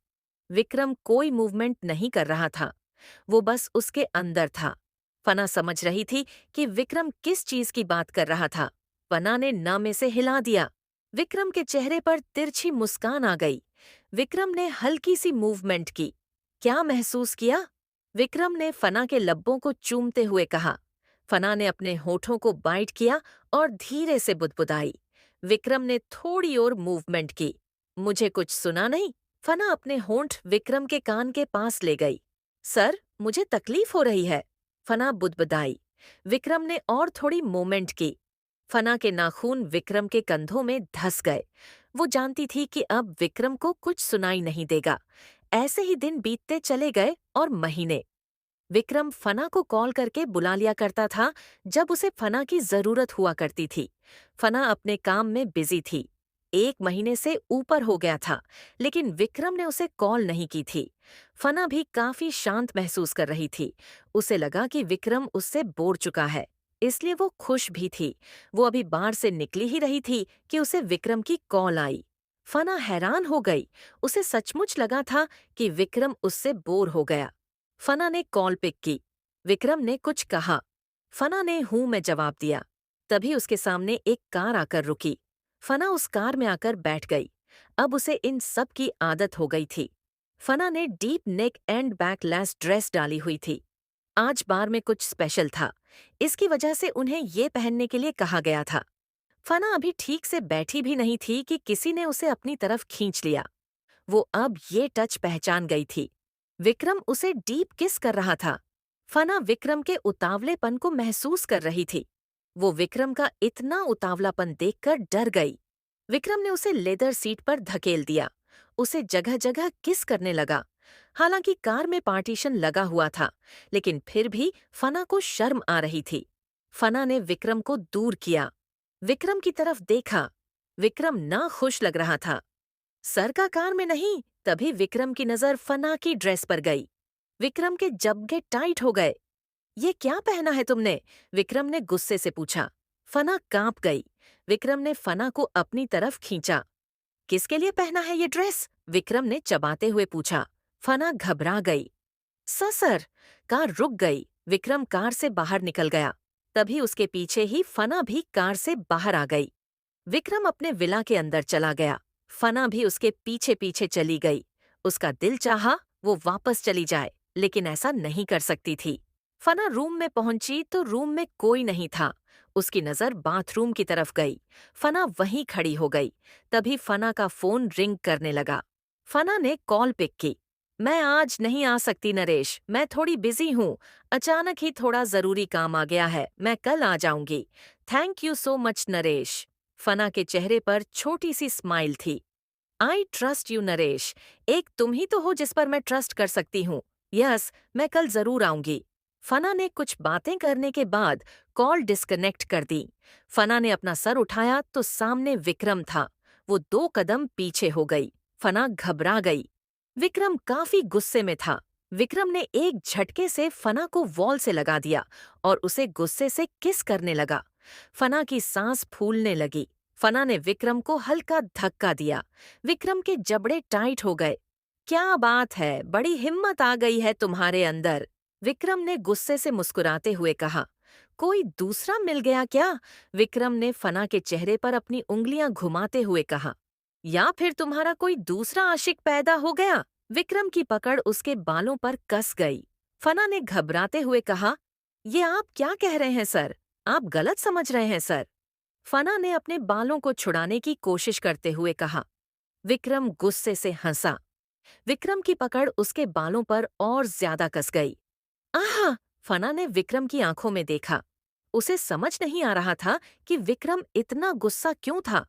विक्रम कोई मूवमेंट नहीं कर रहा था। वो बस उसके अंदर था। फना समझ रही थी कि विक्रम किस चीज की बात कर रहा था। फना ने ना में से हिला दिया। विक्रम के चेहरे पर तिरछी मुस्कान आ गई। विक्रम ने हल्की सी मूवमेंट की। क्या महसूस किया? विक्रम ने फना के लब्बों को चूमते हुए कहा। फना ने अपने होठों को बाइट किया और धीरे से बुदबुदाई। विक्रम ने थोड़ी और मूवमेंट की। मुझे कुछ सुना नहीं। फना अपने होंठ विक्रम के कान के पास ले गई। सर, मुझे तकलीफ हो रही है, फना बुदबुदाई। विक्रम ने और थोड़ी मूवमेंट की। फना के नाखून विक्रम के कंधों में धंस गए। वो जानती थी कि अब विक्रम को कुछ सुनाई नहीं देगा। ऐसे ही दिन बीतते चले गए और महीने। विक्रम फना को कॉल करके बुला लिया करता था जब उसे फना की जरूरत हुआ करती थी। फना अपने काम में बिजी थी। 1 महीने से ऊपर हो गया था, लेकिन विक्रम ने उसे कॉल नहीं की थी। फना भी काफी शांत महसूस कर रही थी। उसे लगा कि विक्रम उससे बोर चुका है, इसलिए वो खुश भी थी। वो अभी बार से निकली ही रही थी कि उसे विक्रम की कॉल आई। फना हैरान हो गई। उसे सचमुच लगा था कि विक्रम उससे बोर हो गया। फना ने कॉल पिक की। विक्रम ने कुछ कहा। फना ने हूं में जवाब दिया। तभी उसके सामने एक कार आकर रुकी। फना उस कार में आकर बैठ गई। अब उसे इन सब की आदत हो गई थी। फना ने deep neck and backless dress डाली हुई थी। आज बार में कुछ स्पेशल था, इसकी वजह से उन्हें ये पहनने के लिए कहा गया था। फना अभी ठीक से बैठी भी नहीं थी कि किसी ने उसे अपनी तरफ खींच लिया। वो अब ये टच पहचान गई थी। विक्रम उसे डीप किस कर रहा था। फना विक्रम के उतावलेपन को महसूस कर रही थी। वो विक्रम का इतना उतावलापन देखकर डर गई। विक्रम ने उसे लेदर सीट पर धकेल दिया। उसे जगह जगह किस करने लगा। हालांकि कार में पार्टीशन लगा हुआ था, लेकिन फिर भी फना को शर्म आ रही थी। फना ने विक्रम को दूर किया। विक्रम की तरफ देखा। विक्रम ना खुश लग रहा था। सर का कार में नहीं। तभी विक्रम की नजर फना की ड्रेस पर गई। विक्रम के जबड़े टाइट हो गए। ये क्या पहना है तुमने? विक्रम ने गुस्से से पूछा। फना कांप गई। विक्रम ने फना को अपनी तरफ खींचा। किसके लिए पहना है ये ड्रेस? विक्रम ने चबाते हुए पूछा। फना घबरा गई। सर। कार रुक गई। विक्रम कार से बाहर निकल गया। तभी उसके पीछे ही फना भी कार से बाहर आ गई। विक्रम अपने विला के अंदर चला गया। फना भी उसके पीछे पीछे चली गई। उसका दिल चाहा वो वापस चली जाए, लेकिन ऐसा नहीं कर सकती थी। फना रूम में पहुंची तो रूम में कोई नहीं था। उसकी नजर बाथरूम की तरफ गई। फना वहीं खड़ी हो गई। तभी फना का फोन रिंग करने लगा। फना ने कॉल पिक की। मैं आज नहीं आ सकती नरेश, मैं थोड़ी बिजी हूँ। अचानक ही थोड़ा जरूरी काम आ गया है, मैं कल आ जाऊंगी। Thank you so much Naresh. Fana के चेहरे पर छोटी सी स्माइल थी। I trust you Naresh. एक तुम ही तो हो जिस पर मैं ट्रस्ट कर सकती हूँ। यस, मैं कल जरूर आऊंगी। फना ने कुछ बातें करने के बाद कॉल डिस्कनेक्ट कर दी। फना ने अपना सर उठाया तो सामने विक्रम था। वो 2 कदम पीछे हो गई। फना घबरा गई। विक्रम काफी गुस्से में था। विक्रम ने एक झटके से फना को वॉल से लगा दिया और उसे गुस्से से किस करने लगा। फना की सांस फूलने लगी। फना ने विक्रम को हल्का धक्का दिया। विक्रम के जबड़े टाइट हो गए। क्या बात है, बड़ी हिम्मत आ गई है तुम्हारे अंदर। विक्रम ने गुस्से से मुस्कुराते हुए कहा। कोई दूसरा मिल गया क्या? विक्रम ने फना के चेहरे पर अपनी उंगलियां घुमाते हुए कहा। या फिर तुम्हारा कोई दूसरा आशिक पैदा हो गया? विक्रम की पकड़ उसके बालों पर कस गई। फना ने घबराते हुए कहा, ये आप क्या कह रहे हैं सर? आप गलत समझ रहे हैं सर। फना ने अपने बालों को छुड़ाने की कोशिश करते हुए कहा। विक्रम गुस्से से हंसा। विक्रम की पकड़ उसके बालों पर और ज्यादा कस गई। आहा! फना ने विक्रम की आंखों में देखा। उसे समझ नहीं आ रहा था कि विक्रम इतना गुस्सा क्यों था।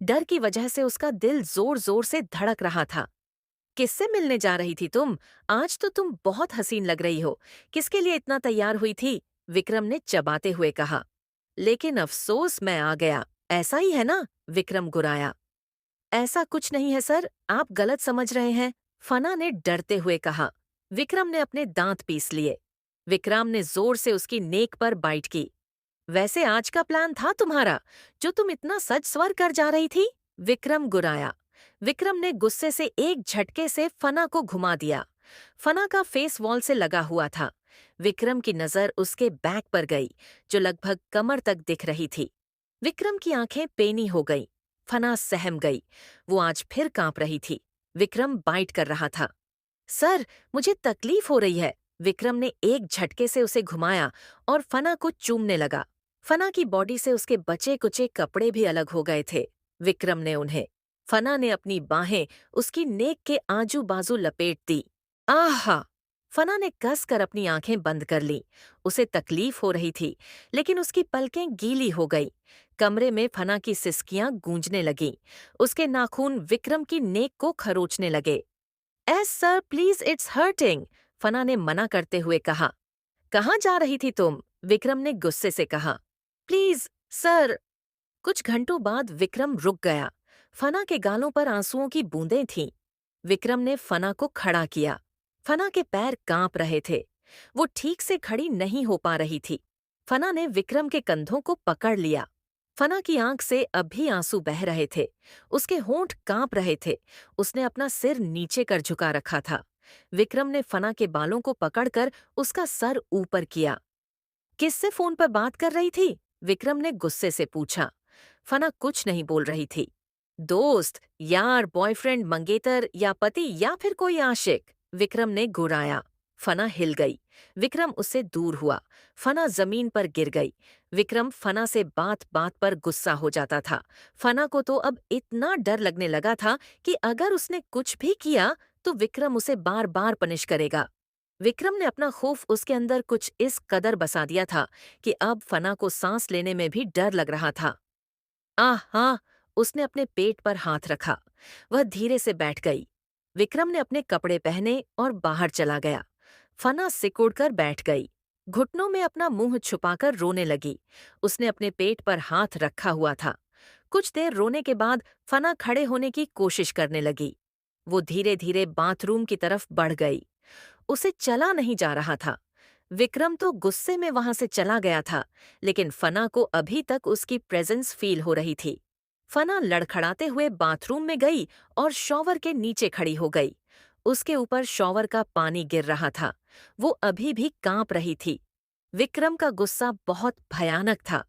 डर की वजह से उसका दिल जोर जोर से धड़क रहा था। किससे मिलने जा रही थी तुम? आज तो तुम बहुत हसीन लग रही हो। किसके लिए इतना तैयार हुई थी? विक्रम ने चबाते हुए कहा। लेकिन अफसोस मैं आ गया। ऐसा ही है ना? विक्रम गुराया। ऐसा कुछ नहीं है सर, आप गलत समझ रहे हैं। फना ने डरते हुए कहा। विक्रम ने अपने दांत पीस लिए। विक्रम ने जोर से उसकी नेक पर बाइट की। वैसे आज का प्लान था तुम्हारा, जो तुम इतना सज स्वर कर जा रही थी? विक्रम गुराया। विक्रम ने गुस्से से एक झटके से फना को घुमा दिया। फना का फेस वॉल से लगा हुआ था। विक्रम की नजर उसके बैक पर गई, जो लगभग कमर तक दिख रही थी। विक्रम की आंखें पेनी हो गईं। फना सहम गई। वो आज फिर कांप रही थी। विक्रम बाइट कर रहा था। सर, मुझे तकलीफ हो रही है। विक्रम ने एक झटके से उसे घुमाया और फना को चूमने लगा। फना की बॉडी से उसके बचे कुचे कपड़े भी अलग हो गए थे। विक्रम ने उन्हें। फना ने अपनी बाहें उसकी नेक के आजू बाजू लपेट दी। आहा! फना ने कस कर अपनी आंखें बंद कर लीं। उसे तकलीफ हो रही थी, लेकिन उसकी पलकें गीली हो गईं। कमरे में फना की सिसकियां गूंजने लगीं। उसके नाखून विक्रम की नेक को खरोचने लगे। Yes sir, please, it's hurting. Fana ने मना करते हुए कहा। कहाँ जा रही थी तुम? विक्रम ने गुस्से से कहा। Please sir. कुछ घंटों बाद विक्रम रुक गया। फना के गालों पर आंसुओं की बूंदें थीं। विक्रम ने फना को खड़ा किया। फना के पैर कांप रहे थे। वो ठीक से खड़ी नहीं हो पा रही थी। फना ने विक्रम के कंधों को पकड़ लिया। फना की आंख से अब भी आंसू बह रहे थे। उसके होंठ कांप रहे थे। उसने अपना सिर नीचे कर झुका रखा था। विक्रम ने फना के बालों को पकड़कर उसका सर ऊपर किया। किससे फोन पर बात कर रही थी? विक्रम ने गुस्से से पूछा। फना कुछ नहीं बोल रही थी। दोस्त, यार, बॉयफ्रेंड, मंगेतर या पति या फिर कोई आशिक? विक्रम ने घुराया। फना हिल गई। विक्रम उससे दूर हुआ। फना जमीन पर गिर गई। विक्रम फना से बात बात पर गुस्सा हो जाता था। फना को तो अब इतना डर लगने लगा था कि अगर उसने कुछ भी किया तो विक्रम उसे बार बार पनिश करेगा। विक्रम ने अपना खौफ उसके अंदर कुछ इस कदर बसा दिया था कि अब फना को सांस लेने में भी डर लग रहा था। आह हाँ! उसने अपने पेट पर हाथ रखा। वह धीरे से बैठ गई। विक्रम ने अपने कपड़े पहने और बाहर चला गया। फना सिकुड़कर बैठ गई। घुटनों में अपना मुंह छुपाकर रोने लगी। उसने अपने पेट पर हाथ रखा हुआ था। कुछ देर रोने के बाद फना खड़े होने की कोशिश करने लगी। वो धीरे धीरे बाथरूम की तरफ बढ़ गई। उसे चला नहीं जा रहा था। विक्रम तो गुस्से में वहां से चला गया था, लेकिन फना को अभी तक उसकी प्रेजेंस फील हो रही थी। फना लड़खड़ाते हुए बाथरूम में गई और शॉवर के नीचे खड़ी हो गई। उसके ऊपर शॉवर का पानी गिर रहा था। वो अभी भी कांप रही थी। विक्रम का गुस्सा बहुत भयानक था।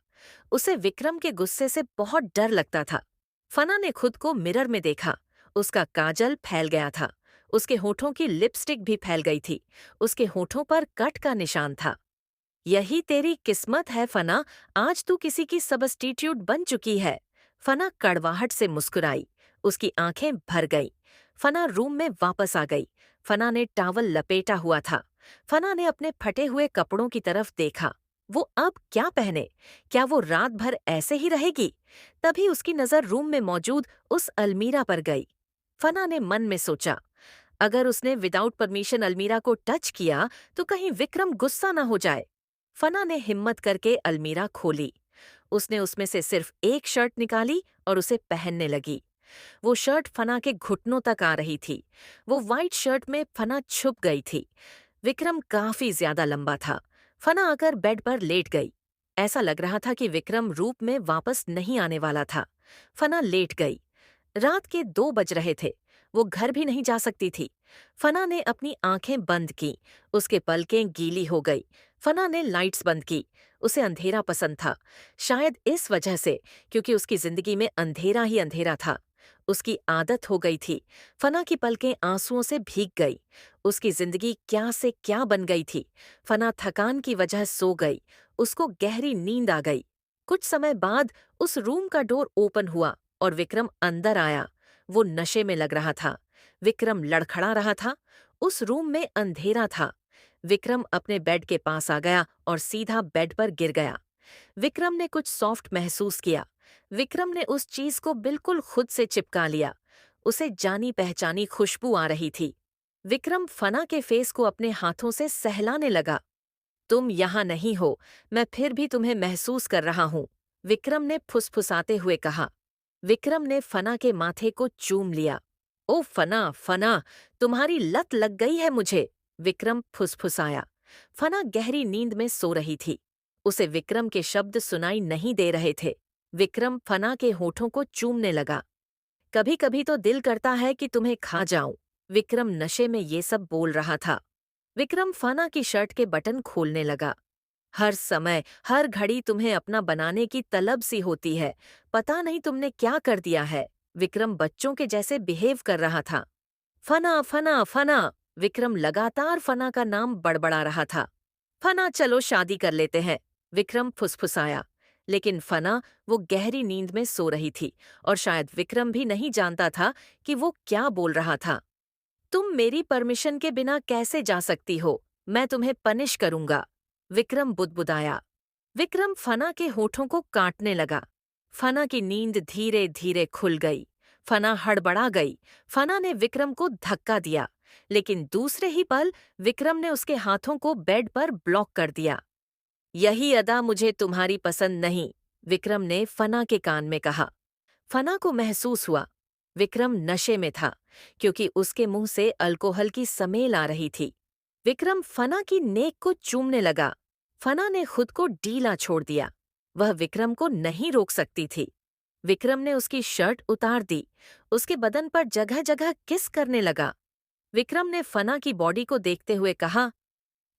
उसे विक्रम के गुस्से से बहुत डर लगता था। फना ने खुद को मिरर में देखा। उसका काजल फैल गया था। उसके होठों की लिपस्टिक भी फैल गई थी। उसके होठों पर कट का निशान था। यही तेरी किस्मत है फना, आज तू किसी की सबस्टिट्यूट बन चुकी है। फना कड़वाहट से मुस्कुराई। उसकी आंखें भर गईं। फना रूम में वापस आ गई। फना ने टॉवल लपेटा हुआ था। फना ने अपने फटे हुए कपड़ों की तरफ देखा। वो अब क्या पहने? क्या वो रात भर ऐसे ही रहेगी? तभी उसकी नजर रूम में मौजूद उस अलमीरा पर गई। फना ने मन में सोचा, अगर उसने विदाउट परमिशन अलमीरा को टच किया तो कहीं विक्रम गुस्सा ना हो जाए। फना ने हिम्मत करके अलमीरा खोली। उसने उसमें से सिर्फ एक शर्ट निकाली और उसे पहनने लगी। वो शर्ट फना के घुटनों तक आ रही थी। वो वाइट शर्ट में फना छुप गई थी। विक्रम काफी ज्यादा लंबा था। फना आकर बेड पर लेट गई। ऐसा लग रहा था कि विक्रम रूप में वापस नहीं आने वाला था। फना लेट गई। रात के 2 बज रहे थे। वो घर भी नहीं जा सकती थी। फना ने अपनी आंखें बंद की। उसके पलकें गीली हो गई। फना ने लाइट्स बंद की। उसे अंधेरा पसंद था। शायद इस वजह से, क्योंकि उसकी जिंदगी में अंधेरा ही अंधेरा था। उसकी आदत हो गई थी। फना की पलकें आंसुओं से भीग गई। उसकी जिंदगी क्या से क्या बन गई थी। फना थकान की वजह सो गई। उसको गहरी नींद आ गई। कुछ समय बाद उस रूम का डोर ओपन हुआ और विक्रम अंदर आया। वो नशे में लग रहा था। विक्रम लड़खड़ा रहा था। उस रूम में अंधेरा था। विक्रम अपने बेड के पास आ गया और सीधा बेड पर गिर गया। विक्रम ने कुछ सॉफ्ट महसूस किया। विक्रम ने उस चीज को बिल्कुल खुद से चिपका लिया। उसे जानी पहचानी खुशबू आ रही थी। विक्रम फना के फेस को अपने हाथों से सहलाने लगा। तुम यहाँ नहीं हो, मैं फिर भी तुम्हें महसूस कर रहा हूँ, विक्रम ने फुसफुसाते हुए कहा। विक्रम ने फना के माथे को चूम लिया। ओ फना, फना, तुम्हारी लत लग गई है मुझे, विक्रम फुसफुसाया। फना गहरी नींद में सो रही थी। उसे विक्रम के शब्द सुनाई नहीं दे रहे थे। विक्रम फना के होठों को चूमने लगा। कभी कभी तो दिल करता है कि तुम्हें खा जाऊं, विक्रम नशे में ये सब बोल रहा था। विक्रम फना की शर्ट के बटन खोलने लगा। हर समय, हर घड़ी तुम्हें अपना बनाने की तलब सी होती है। पता नहीं तुमने क्या कर दिया है। विक्रम बच्चों के जैसे बिहेव कर रहा था। फना, फना, फना, विक्रम लगातार फना का नाम बड़बड़ा रहा था। फना, चलो शादी कर लेते हैं, विक्रम फुसफुसाया। लेकिन फना वो गहरी नींद में सो रही थी और शायद विक्रम भी नहीं जानता था कि वो क्या बोल रहा था। तुम मेरी परमिशन के बिना कैसे जा सकती हो? मैं तुम्हें पनिश करूंगा, विक्रम बुदबुदाया। विक्रम फना के होठों को काटने लगा। फना की नींद धीरे धीरे खुल गई। फना हड़बड़ा गई। फना ने विक्रम को धक्का दिया, लेकिन दूसरे ही पल विक्रम ने उसके हाथों को बेड पर ब्लॉक कर दिया। यही अदा मुझे तुम्हारी पसंद नहीं, विक्रम ने फना के कान में कहा। फना को महसूस हुआ विक्रम नशे में था, क्योंकि उसके मुंह से अल्कोहल की समेल आ रही थी। विक्रम फना की नेक को चूमने लगा। फना ने खुद को ढीला छोड़ दिया। वह विक्रम को नहीं रोक सकती थी। विक्रम ने उसकी शर्ट उतार दी। उसके बदन पर जगह जगह किस करने लगा। विक्रम ने फना की बॉडी को देखते हुए कहा,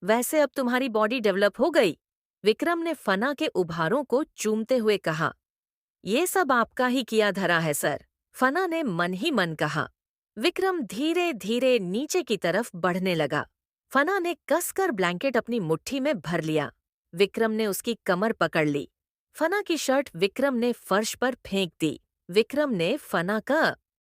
वैसे अब तुम्हारी बॉडी डेवलप हो गई। विक्रम ने फना के उभारों को चूमते हुए कहा, ये सब आपका ही किया धरा है सर। फना ने मन ही मन कहा। विक्रम धीरे धीरे नीचे की तरफ बढ़ने लगा। फना ने कसकर ब्लैंकेट अपनी मुट्ठी में भर लिया। विक्रम ने उसकी कमर पकड़ ली। फना की शर्ट विक्रम ने फर्श पर फेंक दी। विक्रम ने फना का